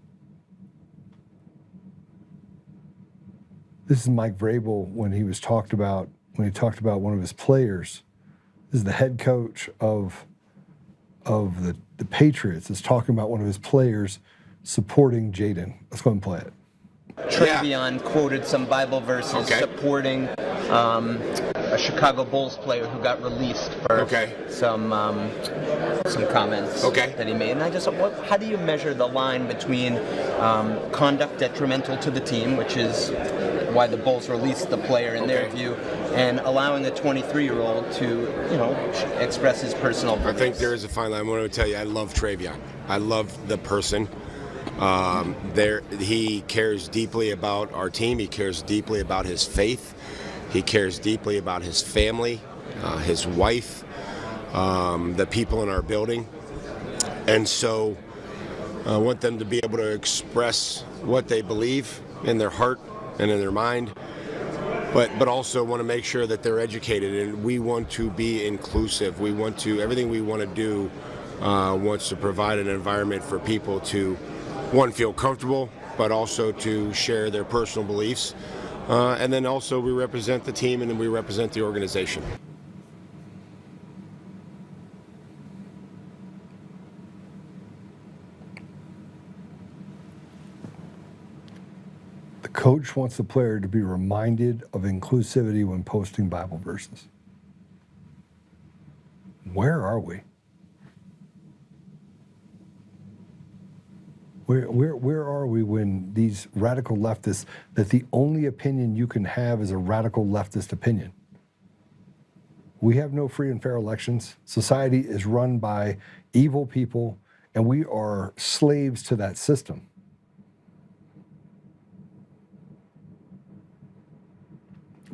This is Mike Vrabel when he talked about one of his players. This is the head coach of the Patriots is talking about one of his players supporting Jaden. Let's go and play it. Travion quoted some Bible verses supporting a Chicago Bulls player who got released for some comments that he made. And I just thought, how do you measure the line between conduct detrimental to the team, which is why the Bulls released the player in their view, and allowing a 23-year-old to, express his personal beliefs? I think there is a fine line. I want to tell you, I love Travion. I love the person. He cares deeply about our team. He cares deeply about his faith. He cares deeply about his family, his wife, the people in our building. And so I want them to be able to express what they believe in their heart and in their mind, but also want to make sure that they're educated. And we want to be inclusive. Everything we want to do wants to provide an environment for people to, one, feel comfortable, but also to share their personal beliefs. And then also we represent the team and then we represent the organization. The coach wants the player to be reminded of inclusivity when posting Bible verses. Where are we? Where are we when these radical leftists, that the only opinion you can have is a radical leftist opinion? We have no free and fair elections. Society is run by evil people, and we are slaves to that system.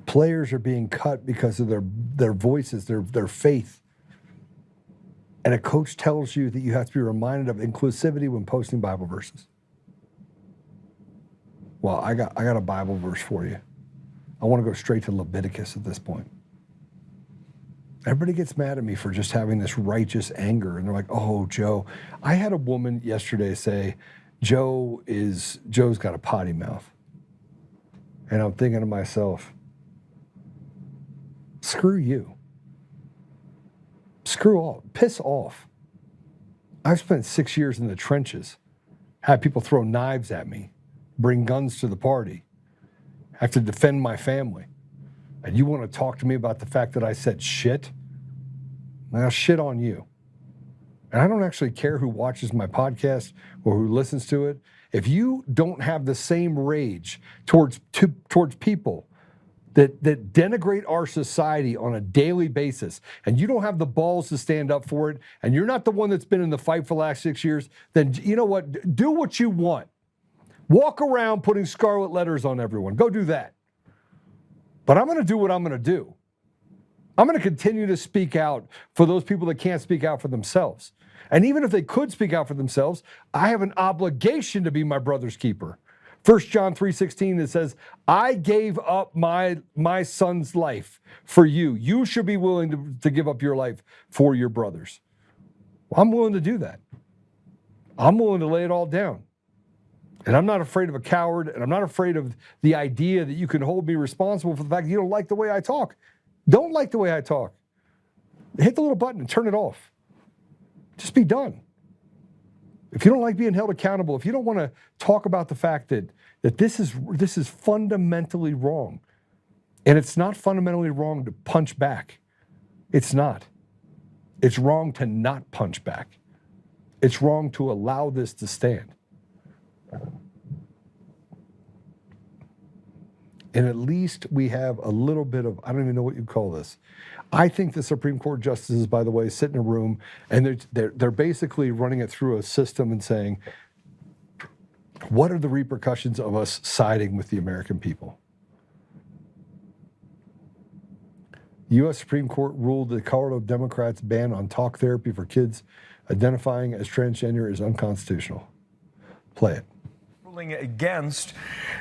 Players are being cut because of their voices, their faith. And a coach tells you that you have to be reminded of inclusivity when posting Bible verses. Well, I got a Bible verse for you. I want to go straight to Leviticus at this point. Everybody gets mad at me for just having this righteous anger, and they're like, "Oh, Joe." I had a woman yesterday say, Joe's got a potty mouth. And I'm thinking to myself, screw you. Screw off. Piss off. I've spent 6 years in the trenches, had people throw knives at me, bring guns to the party, have to defend my family. And you want to talk to me about the fact that I said shit? Now shit on you. And I don't actually care who watches my podcast or who listens to it. If you don't have the same rage towards people that denigrate our society on a daily basis, and you don't have the balls to stand up for it, and you're not the one that's been in the fight for the last 6 years, then you know what? Do what you want. Walk around putting scarlet letters on everyone. Go do that. But I'm going to do what I'm going to do. I'm going to continue to speak out for those people that can't speak out for themselves. And even if they could speak out for themselves, I have an obligation to be my brother's keeper. 1 John 3:16, it says, I gave up my son's life for you. You should be willing to give up your life for your brothers. Well, I'm willing to do that. I'm willing to lay it all down. And I'm not afraid of a coward, and I'm not afraid of the idea that you can hold me responsible for the fact that you don't like the way I talk. Don't like the way I talk. Hit the little button and turn it off. Just be done. If you don't like being held accountable, if you don't want to talk about the fact that this is fundamentally wrong, and it's not fundamentally wrong to punch back. It's not. It's wrong to not punch back. It's wrong to allow this to stand. And at least we have a little bit of, I don't even know what you call this. I think the Supreme Court justices, by the way, sit in a room and they're basically running it through a system and saying, what are the repercussions of us siding with the American people? The U.S. Supreme Court ruled the Colorado Democrats' ban on talk therapy for kids identifying as transgender is unconstitutional. Play it. Against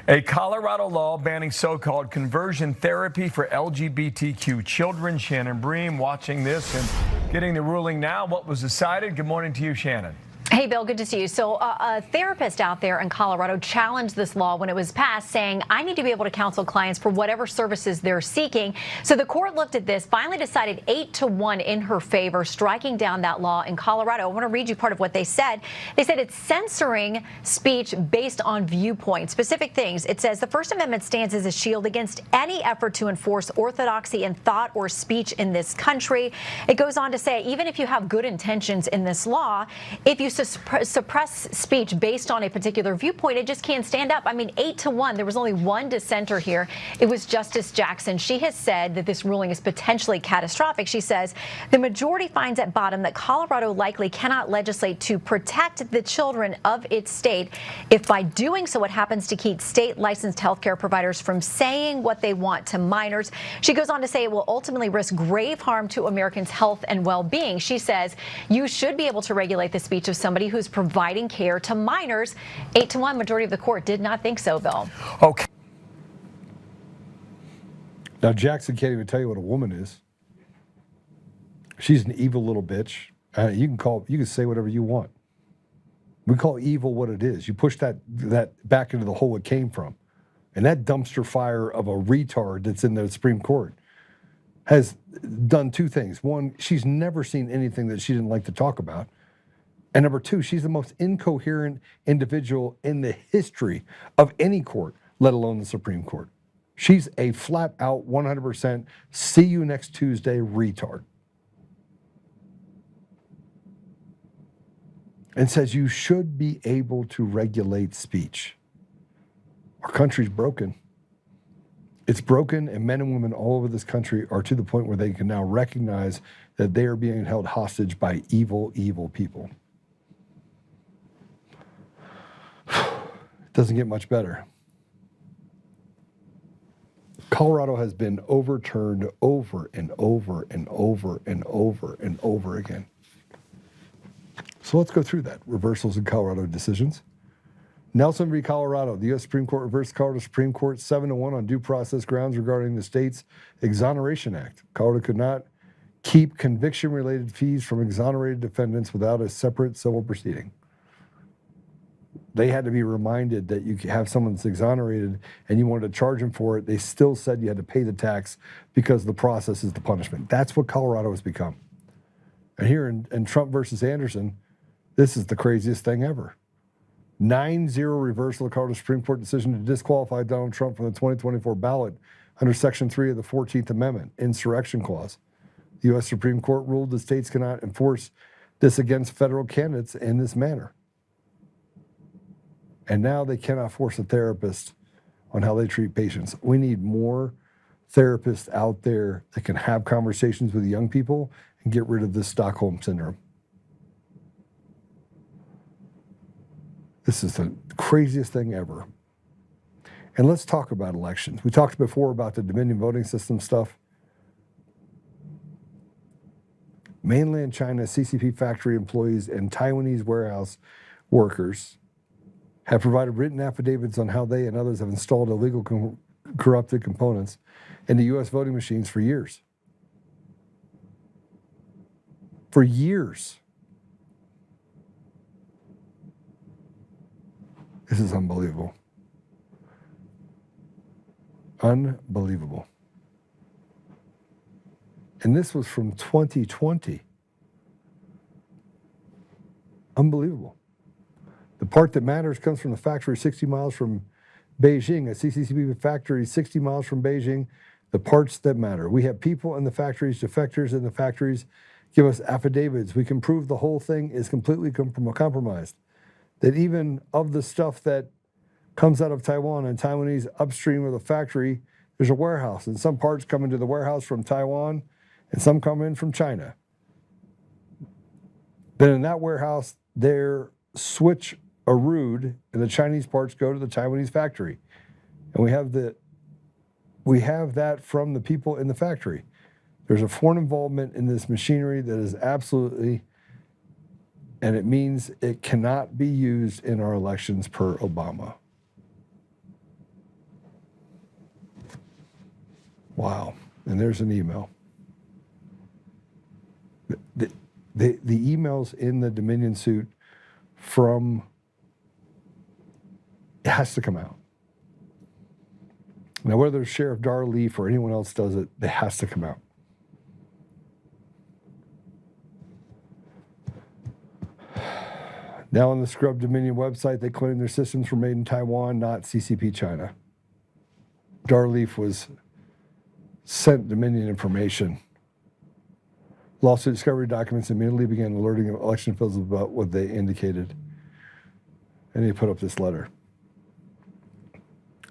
a Colorado law banning so-called conversion therapy for LGBTQ children. Shannon Bream watching this and getting the ruling now. What was decided? Good morning to you, Shannon. Hey, Bill, good to see you. So a therapist out there in Colorado challenged this law when it was passed, saying, I need to be able to counsel clients for whatever services they're seeking. So the court looked at this, finally decided 8-1 in her favor, striking down that law in Colorado. I want to read you part of what they said. They said it's censoring speech based on viewpoint. Specific things. It says the First Amendment stands as a shield against any effort to enforce orthodoxy in thought or speech in this country. It goes on to say, even if you have good intentions in this law, if you suppress speech based on a particular viewpoint, it just can't stand up. I mean, 8-1. There was only one dissenter here. It was Justice Jackson. She has said that this ruling is potentially catastrophic. She says the majority finds at bottom that Colorado likely cannot legislate to protect the children of its state if by doing so it happens to keep state licensed healthcare providers from saying what they want to minors. She goes on to say it will ultimately risk grave harm to Americans' health and well-being. She says you should be able to regulate the speech of somebody who's providing care to minors. 8-1, majority of the court did not think so, Bill. Okay. Now, Jackson can't even tell you what a woman is. She's an evil little bitch. You can say whatever you want. We call evil what it is. You push that back into the hole it came from. And that dumpster fire of a retard that's in the Supreme Court has done two things. One, she's never seen anything that she didn't like to talk about. And number two, she's the most incoherent individual in the history of any court, let alone the Supreme Court. She's a flat out 100% see you next Tuesday retard. And says you should be able to regulate speech. Our country's broken. It's broken, and men and women all over this country are to the point where they can now recognize that they are being held hostage by evil, evil people. It doesn't get much better. Colorado has been overturned over and over and over and over and over again. So let's go through that. Reversals in Colorado decisions. Nelson v. Colorado. The U.S. Supreme Court reversed Colorado Supreme Court 7-1 on due process grounds regarding the state's Exoneration Act. Colorado could not keep conviction-related fees from exonerated defendants without a separate civil proceeding. They had to be reminded that you have someone that's exonerated and you wanted to charge them for it. They still said you had to pay the tax because the process is the punishment. That's what Colorado has become. And here in Trump versus Anderson, this is the craziest thing ever. 9-0 reversal of the Colorado Supreme Court decision to disqualify Donald Trump from the 2024 ballot under Section 3 of the 14th Amendment, Insurrection Clause. The U.S. Supreme Court ruled the states cannot enforce this against federal candidates in this manner. And now they cannot force a therapist on how they treat patients. We need more therapists out there that can have conversations with young people and get rid of this Stockholm syndrome. This is the craziest thing ever. And let's talk about elections. We talked before about the Dominion voting system stuff. Mainland China CCP factory employees and Taiwanese warehouse workers have provided written affidavits on how they and others have installed illegal corrupted components into U.S. voting machines for years. For years. This is unbelievable. Unbelievable. And this was from 2020. Unbelievable. The part that matters comes from the factory 60 miles from Beijing, a CCCP factory 60 miles from Beijing. The parts that matter. We have people in the factories, defectors in the factories give us affidavits. We can prove the whole thing is completely compromised. That even of the stuff that comes out of Taiwan and Taiwanese upstream of the factory, there's a warehouse, and some parts come into the warehouse from Taiwan and some come in from China. Then in that warehouse, they're switch-a-rooed, and the Chinese parts go to the Taiwanese factory. And we have that from the people in the factory. There's a foreign involvement in this machinery that is absolutely, and it means it cannot be used in our elections per Obama. Wow. And there's an email. The emails in the Dominion suit from, it has to come out. Now, whether Sheriff Darleaf or anyone else does it, it has to come out. Now on the Scrub Dominion website, they claim their systems were made in Taiwan, not CCP China. Darleaf was sent Dominion information. Lawsuit discovery documents immediately began alerting election officials about what they indicated. And he put up this letter.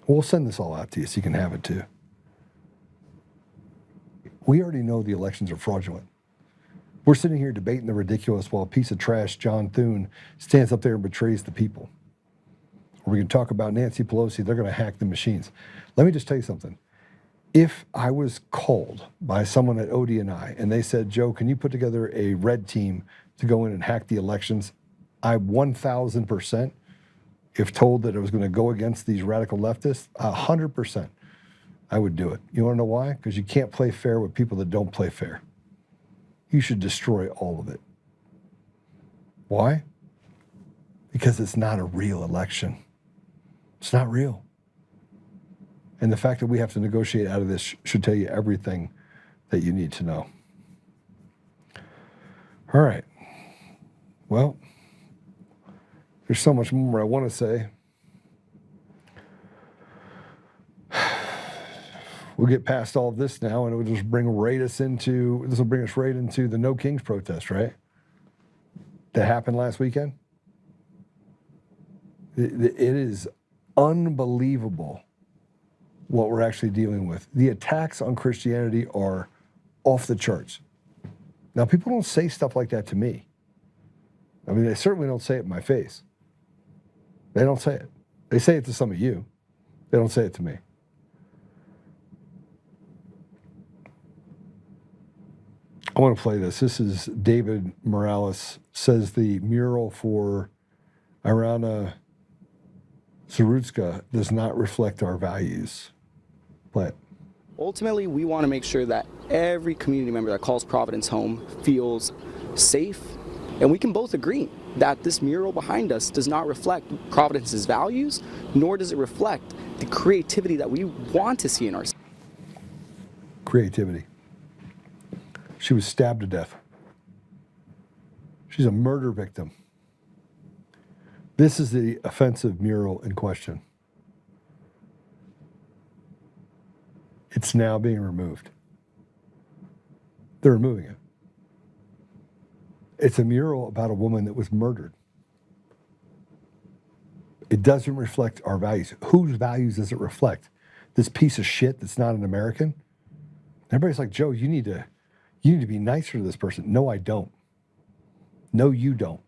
We'll send this all out to you so you can have it too. We already know the elections are fraudulent. We're sitting here debating the ridiculous while a piece of trash, John Thune, stands up there and betrays the people. Or we can talk about Nancy Pelosi, they're going to hack the machines. Let me just tell you something. If I was called by someone at ODNI and they said, Joe, can you put together a red team to go in and hack the elections? I 1,000%, if told that it was going to go against these radical leftists, 100%, I would do it. You want to know why? Because you can't play fair with people that don't play fair. You should destroy all of it. Why? Because it's not a real election. It's not real. And the fact that we have to negotiate out of this should tell you everything that you need to know. All right. Well, there's so much more I want to say. We'll get past all of this now, and it will just bring us right into the No Kings protest, right? That happened last weekend. It is unbelievable what we're actually dealing with. The attacks on Christianity are off the charts. Now, people don't say stuff like that to me. I mean, they certainly don't say it in my face. They don't say it. They say it to some of you. They don't say it to me. I want to play this. This is David Morales, says the mural for Irana Zarutska does not reflect our values. Play it. Ultimately, we want to make sure that every community member that calls Providence home feels safe. And we can both agree that this mural behind us does not reflect Providence's values, nor does it reflect the creativity that we want to see in our city. Creativity. She was stabbed to death. She's a murder victim. This is the offensive mural in question. It's now being removed. They're removing it. It's a mural about a woman that was murdered. It doesn't reflect our values. Whose values does it reflect? This piece of shit that's not an American? Everybody's like, Joe, you need to be nicer to this person. No, I don't. No, you don't.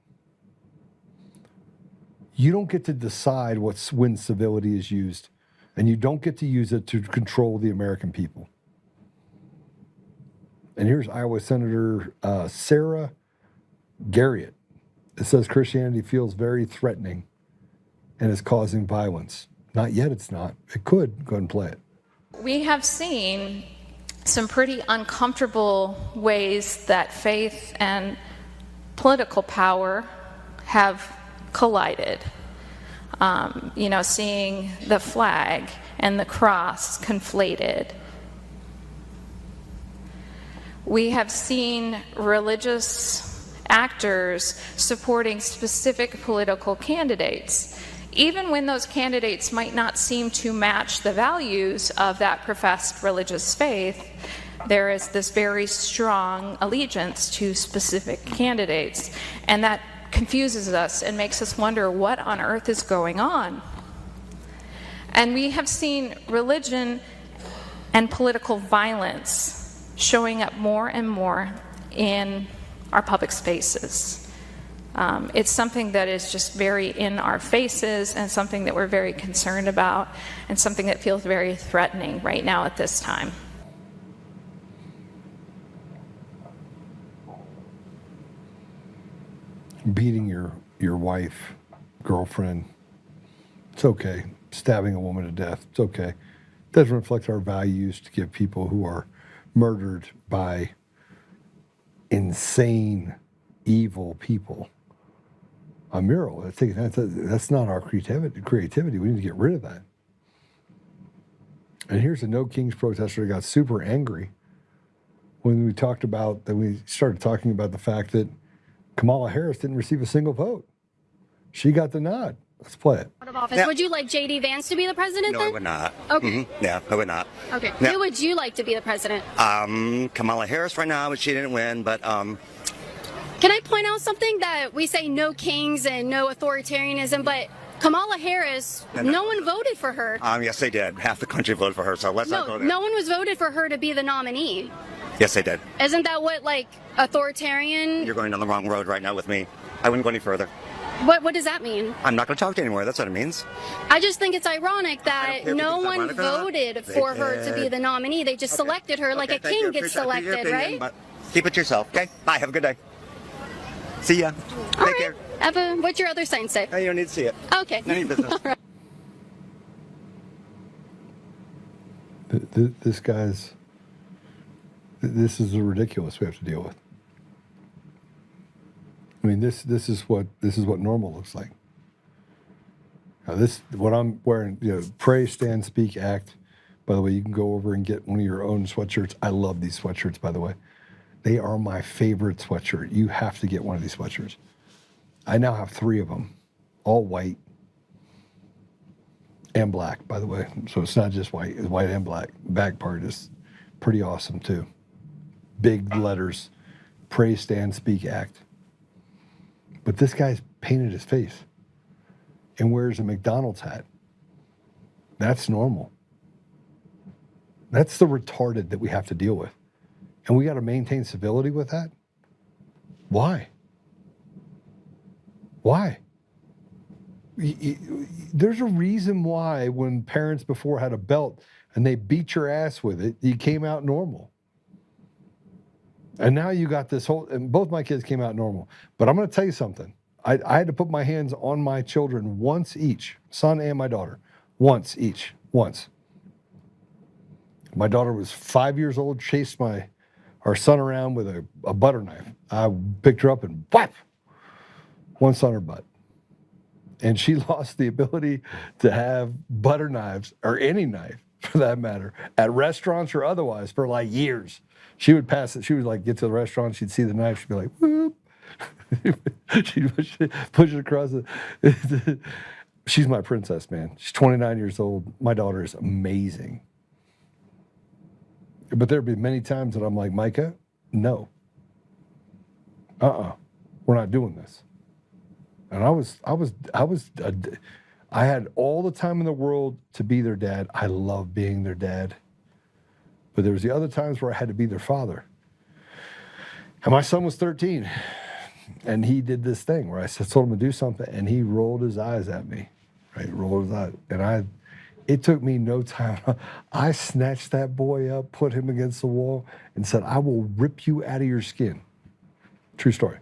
You don't get to decide when civility is used, and you don't get to use it to control the American people. And here's Iowa Senator Sarah Garriott. It says Christianity feels very threatening and is causing violence. Not yet, it's not. It could. Go ahead and play it. We have seen some pretty uncomfortable ways that faith and political power have collided. Seeing the flag and the cross conflated. We have seen religious actors supporting specific political candidates, even when those candidates might not seem to match the values of that professed religious faith. There is this very strong allegiance to specific candidates, and that confuses us and makes us wonder what on earth is going on. And we have seen religion and political violence showing up more and more in our public spaces. It's something that is just very in our faces, and something that we're very concerned about, and something that feels very threatening right now at this time. Beating your wife, girlfriend, it's okay. Stabbing a woman to death, it's okay. It doesn't reflect our values to give people who are murdered by insane, evil people a mural. That's not our creativity. We need to get rid of that. And here's a No Kings protester that got super angry when we started talking about the fact that Kamala Harris didn't receive a single vote. She got the nod. Let's play it. Out of office. Would you like J.D. Vance to be the president then? No, I would not. Okay. Mm-hmm. Yeah, I would not. Okay. Yeah. Who would you like to be the president? Kamala Harris right now, but she didn't win, but Can I point out something that we say no kings and no authoritarianism, but Kamala Harris, no one voted for her. Yes, they did. Half the country voted for her, so let's not go there. No one was voted for her to be the nominee. Yes, they did. Isn't that what, authoritarian? You're going down the wrong road right now with me. I wouldn't go any further. What does that mean? I'm not going to talk to you anymore. That's what it means. I just think it's ironic that no one voted for her to be the nominee. They just selected her like a king gets selected, right? But keep it to yourself, okay? Bye. Have a good day. See ya. Take care. What's your other sign say? You don't need to see it. Okay. None of your business. This is the ridiculous we have to deal with. I mean, this is what normal looks like. Now what I'm wearing, Pray, Stand, Speak, Act. By the way, you can go over and get one of your own sweatshirts. I love these sweatshirts, by the way. They are my favorite sweatshirt. You have to get one of these sweatshirts. I now have 3 of them, all white and black, by the way. So it's not just white, it's white and black. Back part is pretty awesome too. Big letters, Pray, Stand, Speak, Act. But this guy's painted his face and wears a McDonald's hat. That's normal. That's the retarded that we have to deal with. And we got to maintain civility with that? Why? Why? There's a reason why when parents before had a belt and they beat your ass with it, you came out normal. And now you got this whole, and both my kids came out normal. But I'm going to tell you something. I had to put my hands on my children once each, son and my daughter, once each, once. My daughter was 5 years old, chased our son around with a butter knife. I picked her up and whap, once on her butt. And she lost the ability to have butter knives, or any knife for that matter, at restaurants or otherwise for years. She would pass it. She would get to the restaurant. She'd see the knife. She'd be like, whoop. She'd push it across the. She's my princess, man. She's 29 years old. My daughter is amazing. But there'd be many times that I'm like, Micah, no. We're not doing this. And I had all the time in the world to be their dad. I love being their dad. But there was the other times where I had to be their father. And my son was 13, and he did this thing where I told him to do something, and he rolled his eyes at me, right? Rolled his eyes, and it took me no time. I snatched that boy up, put him against the wall, and said, "I will rip you out of your skin." True story.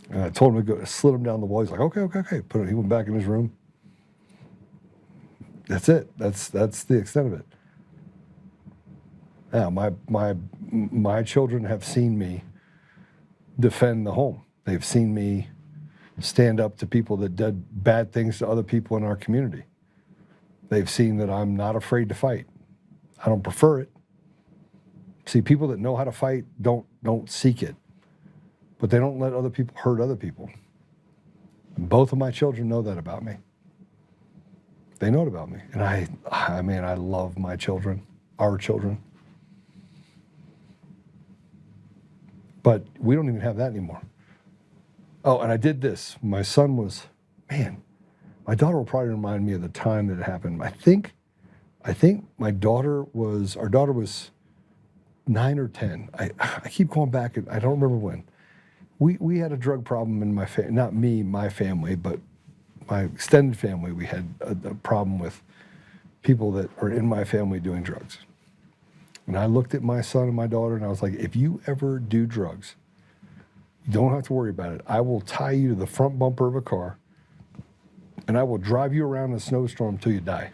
And I told him to go, slid him down the wall. He's like, okay. He went back in his room. That's it. That's the extent of it. Now, my children have seen me defend the home. They've seen me stand up to people that did bad things to other people in our community. They've seen that I'm not afraid to fight. I don't prefer it. See, people that know how to fight don't seek it, but they don't let other people hurt other people. And both of my children know that about me. They know it about me. And I love my children, our children. But we don't even have that anymore. Oh, and I did this. My son was, my daughter will probably remind me of the time that it happened. I think our daughter was 9 or 10. I keep going back, and I don't remember when. We had a drug problem in my family, not me, my family, but my extended family. We had a problem with people that are in my family doing drugs. And I looked at my son and my daughter, and I was like, if you ever do drugs, you don't have to worry about it. I will tie you to the front bumper of a car, and I will drive you around in a snowstorm until you die.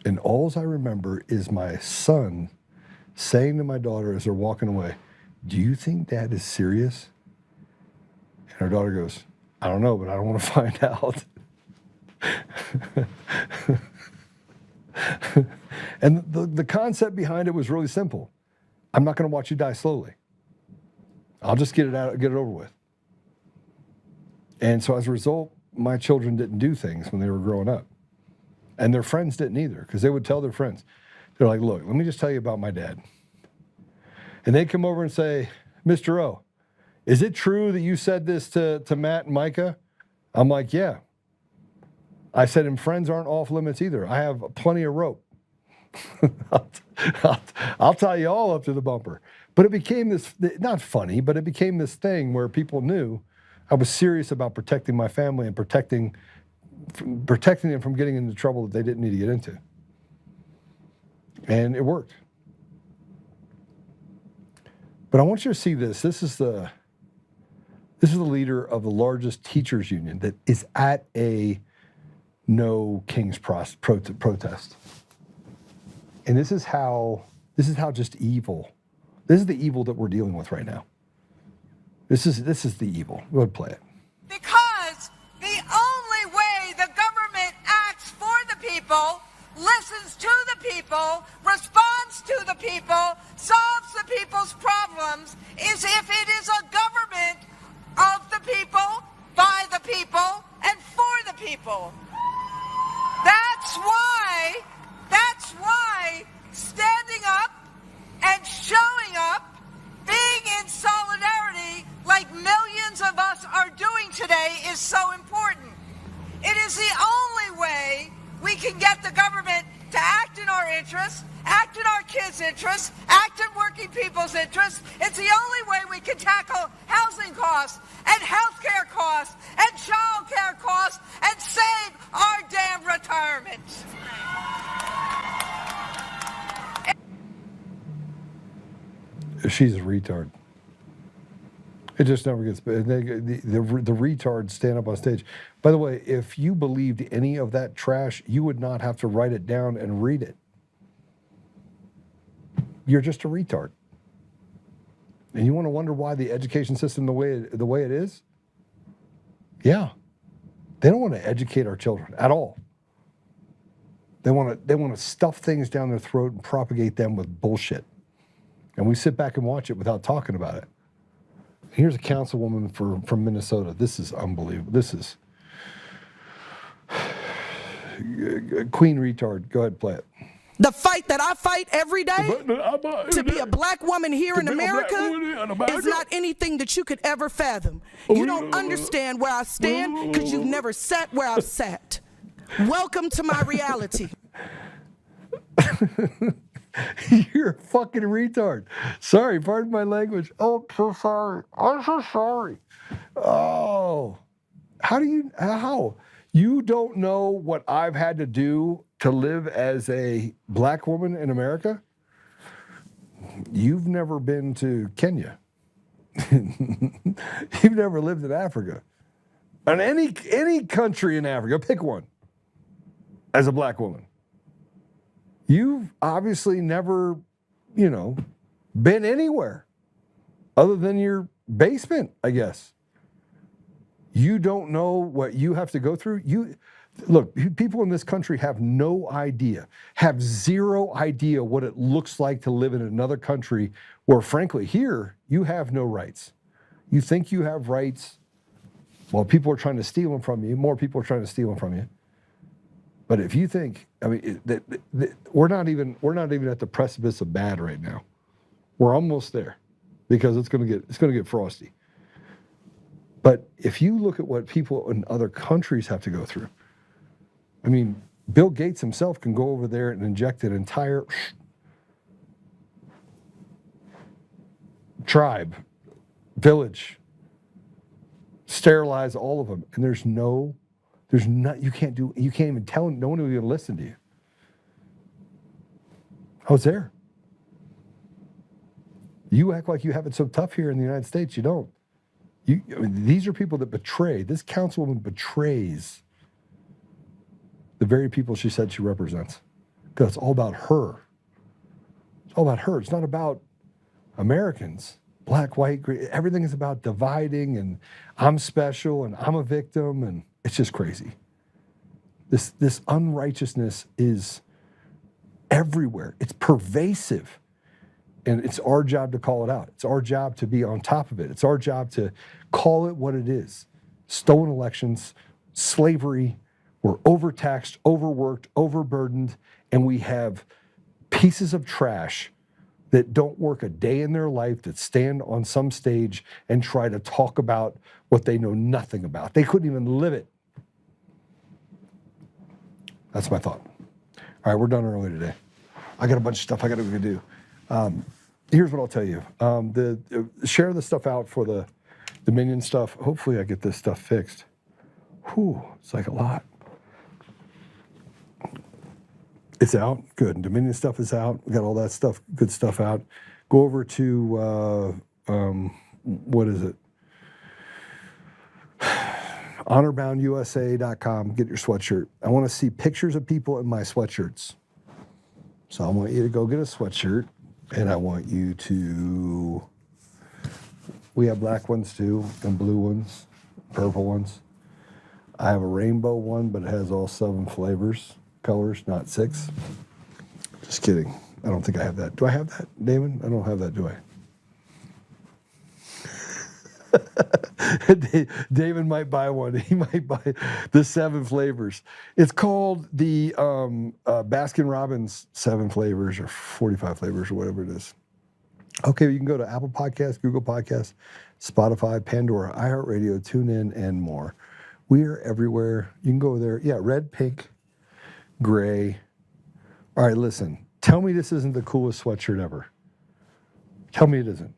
And all I remember is my son saying to my daughter as they're walking away, "Do you think Dad is serious?" And her daughter goes, "I don't know, but I don't want to find out." And the concept behind it was really simple. I'm not going to watch you die slowly. I'll just get it over with. And so as a result, my children didn't do things when they were growing up. And their friends didn't either, because they would tell their friends. They're like, "Look, let me just tell you about my dad." And they'd come over and say, "Mr. O, is it true that you said this to Matt and Micah?" I'm like, "Yeah." I said, "And friends aren't off limits either. I have plenty of rope." I'll tie you all up to the bumper. But it became this, not funny, but it became this thing where people knew I was serious about protecting my family and protecting them from getting into trouble that they didn't need to get into. And it worked. But I want you to see this. This is the leader of the largest teachers union that is at a No Kings protest. And this is how just evil. This is the evil that we're dealing with right now. This is the evil. Go ahead and play it. Because the only way the government acts for the people, listens to the people, responds to the people, solves the people's problems, is if it is a government of the people, by the people, and for the people. That's why standing up and showing up, being in solidarity like millions of us are doing today is so important. It is the only way we can get the government to act in our interests, act in our kids' interests, act in working people's interests. It's the only way we can tackle housing costs and healthcare costs and child care costs and save our damn retirements. She's a retard. It just never gets better. The retards stand up on stage. By the way, if you believed any of that trash, you would not have to write it down and read it. You're just a retard. And you want to wonder why the education system the way it is? Yeah. They don't want to educate our children at all. They want to stuff things down their throat and propagate them with bullshit. And we sit back and watch it without talking about it. Here's a councilwoman from Minnesota. This is unbelievable. This is Queen retard. Go ahead, play it. The fight that I fight every day to be a black woman here in America is not anything that you could ever fathom. You don't understand where I stand because you've never sat where I've sat. Welcome to my reality. You're a fucking retard. Sorry, pardon my language. Oh, I'm so sorry. I'm so sorry. Oh, how? You don't know what I've had to do to live as a black woman in America? You've never been to Kenya. You've never lived in Africa. And any country in Africa, pick one, as a black woman. You've obviously never, been anywhere other than your basement, I guess. You don't know what you have to go through. Look, people in this country have no idea, have zero idea what it looks like to live in another country where, frankly, here, you have no rights. You think you have rights. Well, people are trying to steal them from you. More people are trying to steal them from you. But if you think, we're not even at the precipice of bad right now. We're almost there, because it's going to get frosty. But if you look at what people in other countries have to go through, Bill Gates himself can go over there and inject an entire tribe, village, sterilize all of them, and you can't even tell them, no one will even listen to you. I was there. You act like you have it so tough here in the United States. You don't. These are people that betray. This councilwoman betrays the very people she said she represents, because it's all about her. It's all about her. It's not about Americans, black, white, green. Everything is about dividing, and I'm special, and I'm a victim, and it's just crazy. This unrighteousness is everywhere. It's pervasive. And it's our job to call it out. It's our job to be on top of it. It's our job to call it what it is. Stolen elections, slavery, we're overtaxed, overworked, overburdened, and we have pieces of trash that don't work a day in their life, that stand on some stage and try to talk about what they know nothing about. They couldn't even live it. That's my thought. All right, we're done early today. I got a bunch of stuff I got to go do. Here's what I'll tell you. Share the stuff out for the Dominion stuff. Hopefully I get this stuff fixed. Whew, it's like a lot. It's out. Good. Dominion stuff is out. We got all that stuff, good stuff out. Go over to, what is it? honorboundusa.com. Get your sweatshirt. I want to see pictures of people in my sweatshirts. So I want you to go get a sweatshirt. And I want you to, we have black ones too, and blue ones, purple ones. I have a rainbow one, but it has all 7 flavors, colors, not 6. Just kidding. I don't think I have that. Do I have that, Damon? I don't have that, do I? David might buy one. He might buy the 7 flavors. It's called the Baskin Robbins 7 flavors or 45 flavors or whatever it is. Okay, you can go to Apple Podcasts, Google Podcasts, Spotify, Pandora, iHeartRadio, TuneIn, and more. We are everywhere. You can go there. Yeah, red, pink, gray. All right, listen. Tell me this isn't the coolest sweatshirt ever. Tell me it isn't.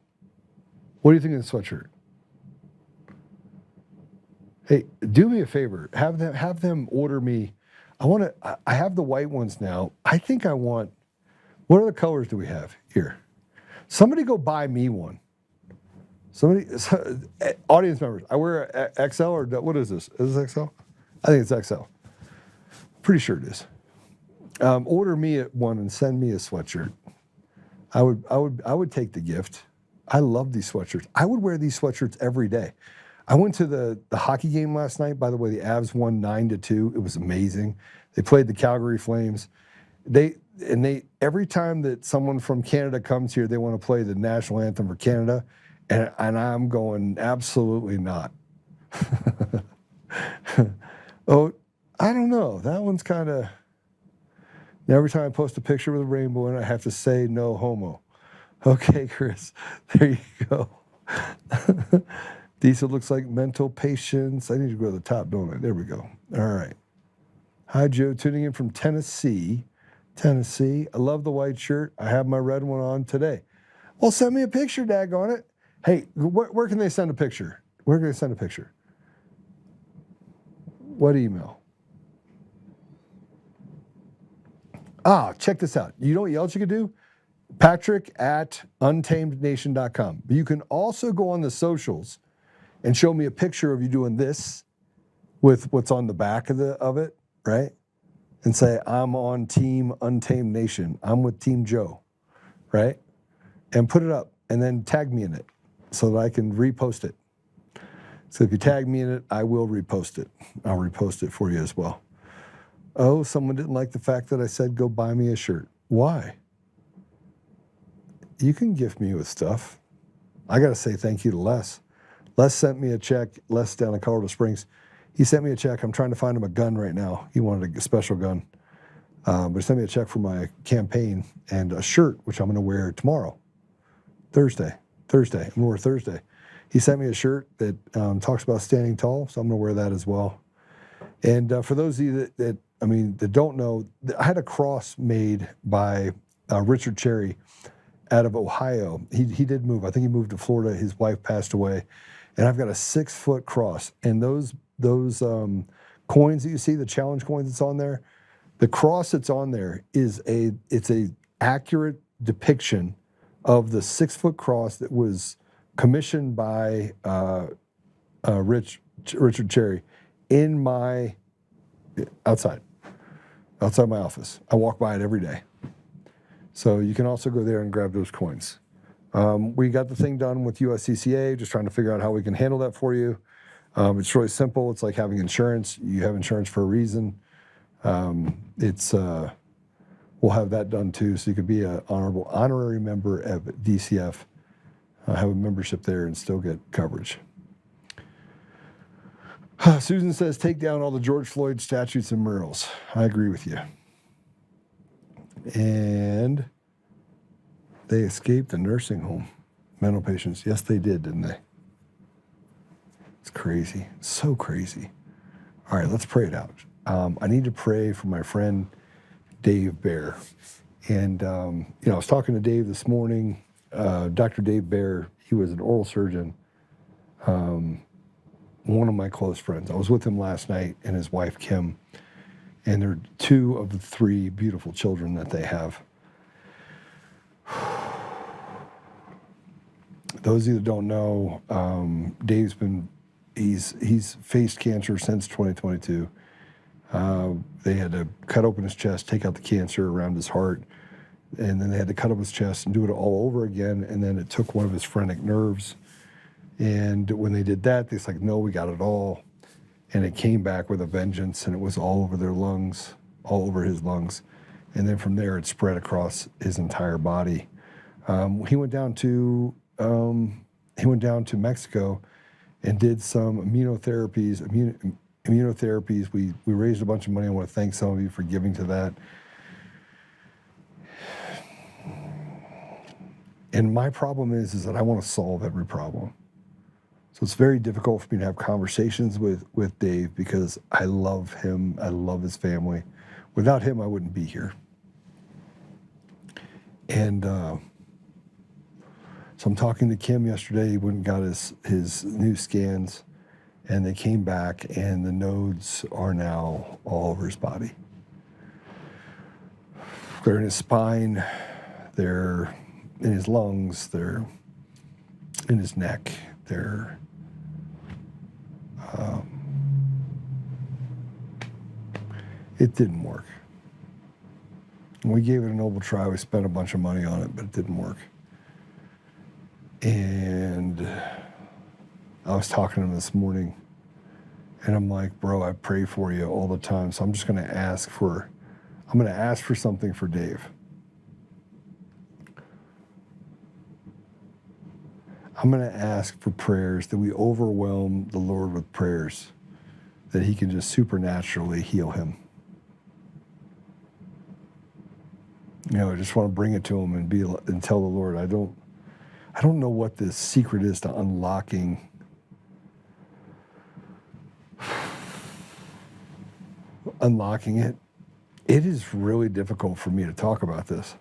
What do you think of the sweatshirt? Hey, do me a favor. Have them order me. I have the white ones now. I think I want, what other colors do we have here? Somebody go buy me one. Audience members, I wear a XL or what is this? Is this XL? I think it's XL. Pretty sure it is. Order me one and send me a sweatshirt. I would take the gift. I love these sweatshirts. I would wear these sweatshirts every day. I went to the hockey game last night. By the way, the Avs won 9-2. It was amazing. They played the Calgary Flames. Every time that someone from Canada comes here, they want to play the national anthem for Canada, and I'm going, absolutely not. Oh, I don't know. That one's kind of. Every time I post a picture with a rainbow in it, I have to say no homo. Okay, Chris, there you go. Diesel looks like mental patients. I need to go to the top, don't I? There we go. All right. Hi, Joe. Tuning in from Tennessee. Tennessee. I love the white shirt. I have my red one on today. Well, send me a picture, daggone it. Hey, where can they send a picture? Where can they send a picture? What email? Check this out. You know what else you could do? Patrick@untamednation.com. But you can also go on the socials and show me a picture of you doing this with what's on the back of it, right? And say, I'm on Team Untamed Nation. I'm with Team Joe, right? And put it up and then tag me in it so that I can repost it. So if you tag me in it, I will repost it. I'll repost it for you as well. Oh, someone didn't like the fact that I said, go buy me a shirt. Why? You can gift me with stuff. I got to say thank you to Les. Les sent me a check. Les down in Colorado Springs. He sent me a check. I'm trying to find him a gun right now. He wanted a special gun. But he sent me a check for my campaign and a shirt, which I'm going to wear tomorrow. Thursday. I'm going to wear Thursday. He sent me a shirt that talks about standing tall, so I'm going to wear that as well. And for those of you that don't know, I had a cross made by Richard Cherry out of Ohio. He did move. I think he moved to Florida. His wife passed away. And I've got a 6-foot cross. And those coins that you see, the challenge coins that's on there, the cross that's on there it's a accurate depiction of the 6-foot cross that was commissioned by Richard Cherry in my outside my office. I walk by it every day. So you can also go there and grab those coins. We got the thing done with USCCA, just trying to figure out how we can handle that for you. It's really simple. It's like having insurance. You have insurance for a reason. We'll have that done too, so you could be an honorary member of DCF, have a membership there, and still get coverage. Susan says, take down all the George Floyd statues and murals. I agree with you. And they escaped the nursing home. Mental patients. Yes, they did, didn't they? It's crazy. So crazy. All right, let's pray it out. I need to pray for my friend Dave Bear. And, I was talking to Dave this morning. Dr. Dave Bear, he was an oral surgeon. One of my close friends. I was with him last night and his wife, Kim. And they're 2 of the 3 beautiful children that they have. Those of you that don't know, Dave's he's faced cancer since 2022. They had to cut open his chest, take out the cancer around his heart, and then they had to cut up his chest and do it all over again. And then it took one of his phrenic nerves. And when they did that, they said, no, we got it all. And it came back with a vengeance, and it was all over their lungs, all over his lungs. And then from there, it spread across his entire body. He went down to Mexico and did some immunotherapies. We raised a bunch of money. I want to thank some of you for giving to that. And my problem is that I want to solve every problem. So it's very difficult for me to have conversations with Dave because I love him. I love his family. Without him, I wouldn't be here. And so I'm talking to Kim yesterday. He went and got his new scans, and they came back, and the nodes are now all over his body. They're in his spine. They're in his lungs. They're in his neck. They're it didn't work. We gave it a noble try. We spent a bunch of money on it, but it didn't work. And I was talking to him this morning, and I'm like, bro, I pray for you all the time. So I'm just going to ask for something for Dave. I'm going to ask for prayers that we overwhelm the Lord with prayers, that he can just supernaturally heal him. I just want to bring it to him and tell the Lord, I don't know what the secret is to unlocking it. it is really difficult for me to talk about this.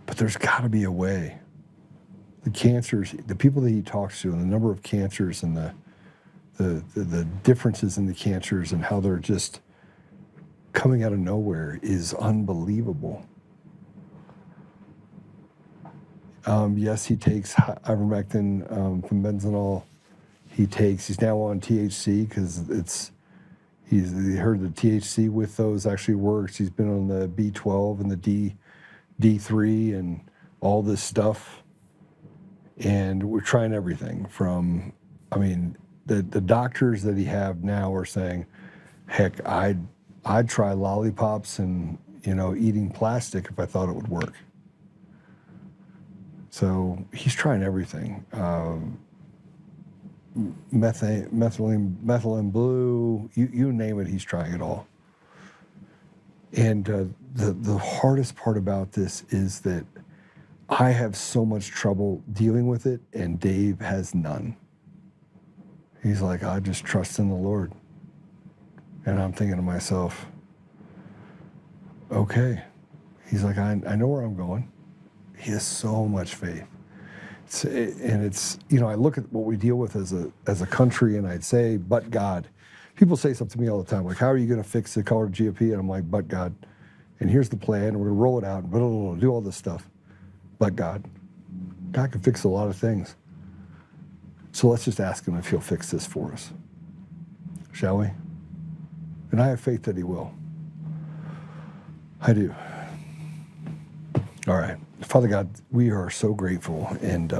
But there's got to be a way. The cancers, the people that he talks to, and the number of cancers, and the differences in the cancers, and how they're just coming out of nowhere is unbelievable. Yes, he takes ivermectin, benzoyl. He's now on THC because he heard the THC with those actually works. He's been on the B12 and the D3 and all this stuff. And we're trying everything from, I mean, the doctors that he have now are saying, heck, I'd try lollipops and, eating plastic if I thought it would work. So he's trying everything. Methylene blue, you name it, he's trying it all. And the hardest part about this is that I have so much trouble dealing with it, and Dave has none. He's like, I just trust in the Lord. And I'm thinking to myself, okay. He's like, I know where I'm going. He has so much faith. I look at what we deal with as a country, and I'd say, but God. People say something to me all the time, like, how are you going to fix the color of GOP? And I'm like, but God. And here's the plan, and we're going to roll it out, and do all this stuff. But God. God can fix a lot of things. So let's just ask him if he'll fix this for us. Shall we? And I have faith that he will. I do. All right. Father God, we are so grateful, and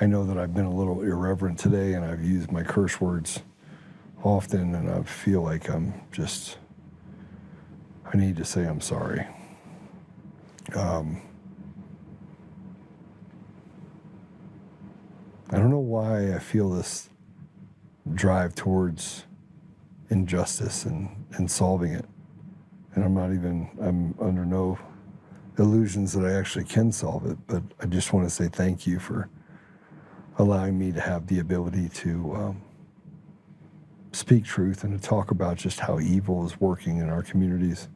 I know that I've been a little irreverent today, and I've used my curse words often, and I feel like I need to say I'm sorry. I don't know why I feel this drive towards injustice and solving it, and I'm under no illusions that I actually can solve it, but I just want to say thank you for allowing me to have the ability to speak truth and to talk about just how evil is working in our communities.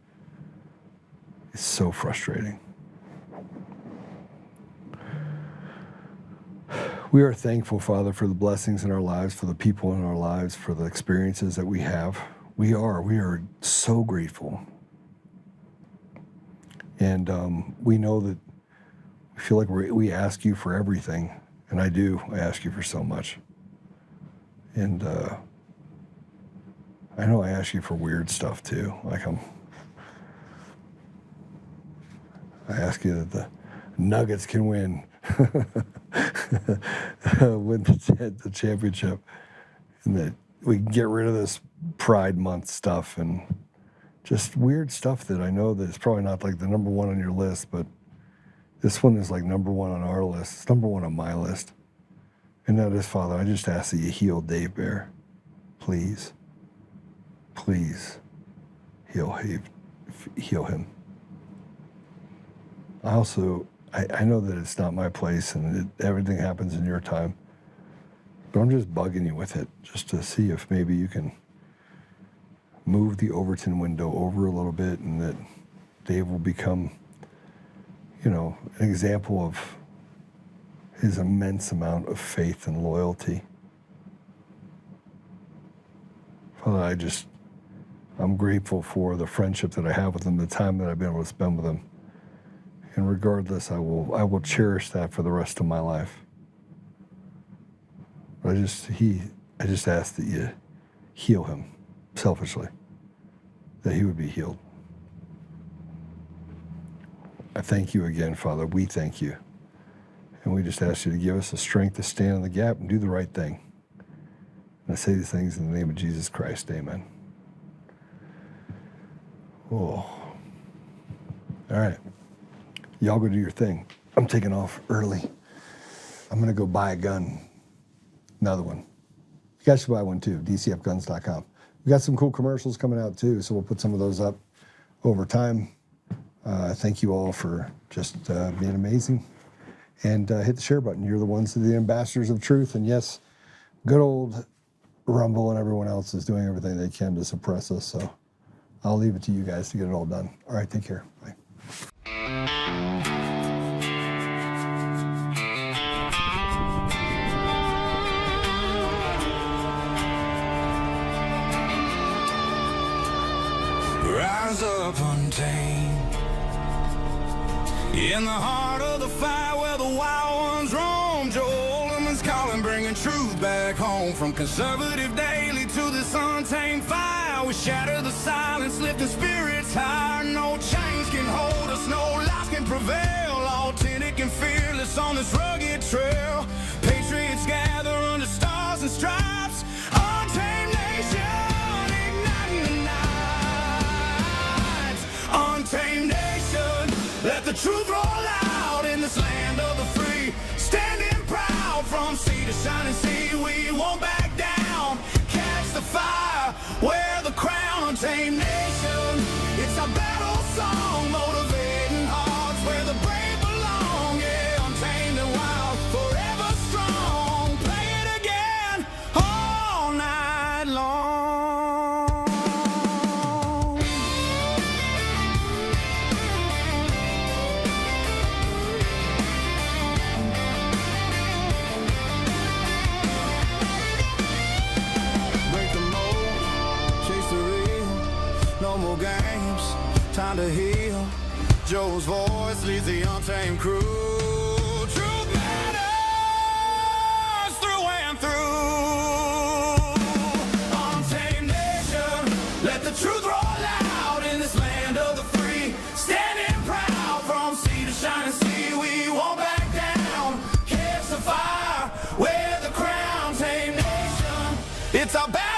It's so frustrating. We are thankful, Father, for the blessings in our lives, for the people in our lives, for the experiences that we have. We are so grateful. And we know that we feel like we ask you for everything. And I do. I ask you for so much. And I know I ask you for weird stuff too. Like I ask you that the Nuggets can win the championship, and that we can get rid of this Pride Month stuff and just weird stuff that I know that it's probably not like the number one on your list, but this one is like number one on our list. It's number one on my list. And that is, Father, I just ask that you heal Dave Bear. Please. Please heal him. I also, I know that it's not my place and everything happens in your time, but I'm just bugging you with it just to see if maybe you can move the Overton window over a little bit, and that Dave will become, an example of his immense amount of faith and loyalty. Father, I'm grateful for the friendship that I have with him, the time that I've been able to spend with him. And regardless, I will cherish that for the rest of my life. I just ask that you heal him selfishly, that he would be healed. I thank you again, Father. We thank you. And we just ask you to give us the strength to stand in the gap and do the right thing. And I say these things in the name of Jesus Christ. Amen. Oh. All right. Y'all go do your thing. I'm taking off early. I'm going to go buy a gun. Another one. You guys should buy one too, dcfguns.com. We got some cool commercials coming out too, so we'll put some of those up over time. Thank you all for just being amazing. And hit the share button. You're the ones that are the ambassadors of truth. And yes, good old Rumble and everyone else is doing everything they can to suppress us. So I'll leave it to you guys to get it all done. All right, take care. Bye. Rise up untamed in the heart of the fight where the wild ones roam. Joe Oltmann's calling, bringing truth back home. From conservative daily to this untamed fire, we shatter the silence, lifting spirits higher. No chains can hold us, no lies can prevail. Authentic and fearless on this rugged trail. Patriots gather under stars and stripes. Untamed nation, igniting the night. Untamed nation, let the truth roll out in this land of the free. Standing proud from sea to shining sea, we won't back down. Catch the fire, wear the crown. Untamed nation, it's our battle song, motivating hearts where the brave belong. Yeah, untamed and wild, forever strong. Play it again all night long. Break the mold, chase the real. No more games, time to heal. Joe's voice leads the untamed crew. Truth matters through and through. Untamed nation, let the truth roll out in this land of the free. Standing proud from sea to shining sea, we won't back down. Catch the fire, wear the crown. Untamed nation, it's our battle.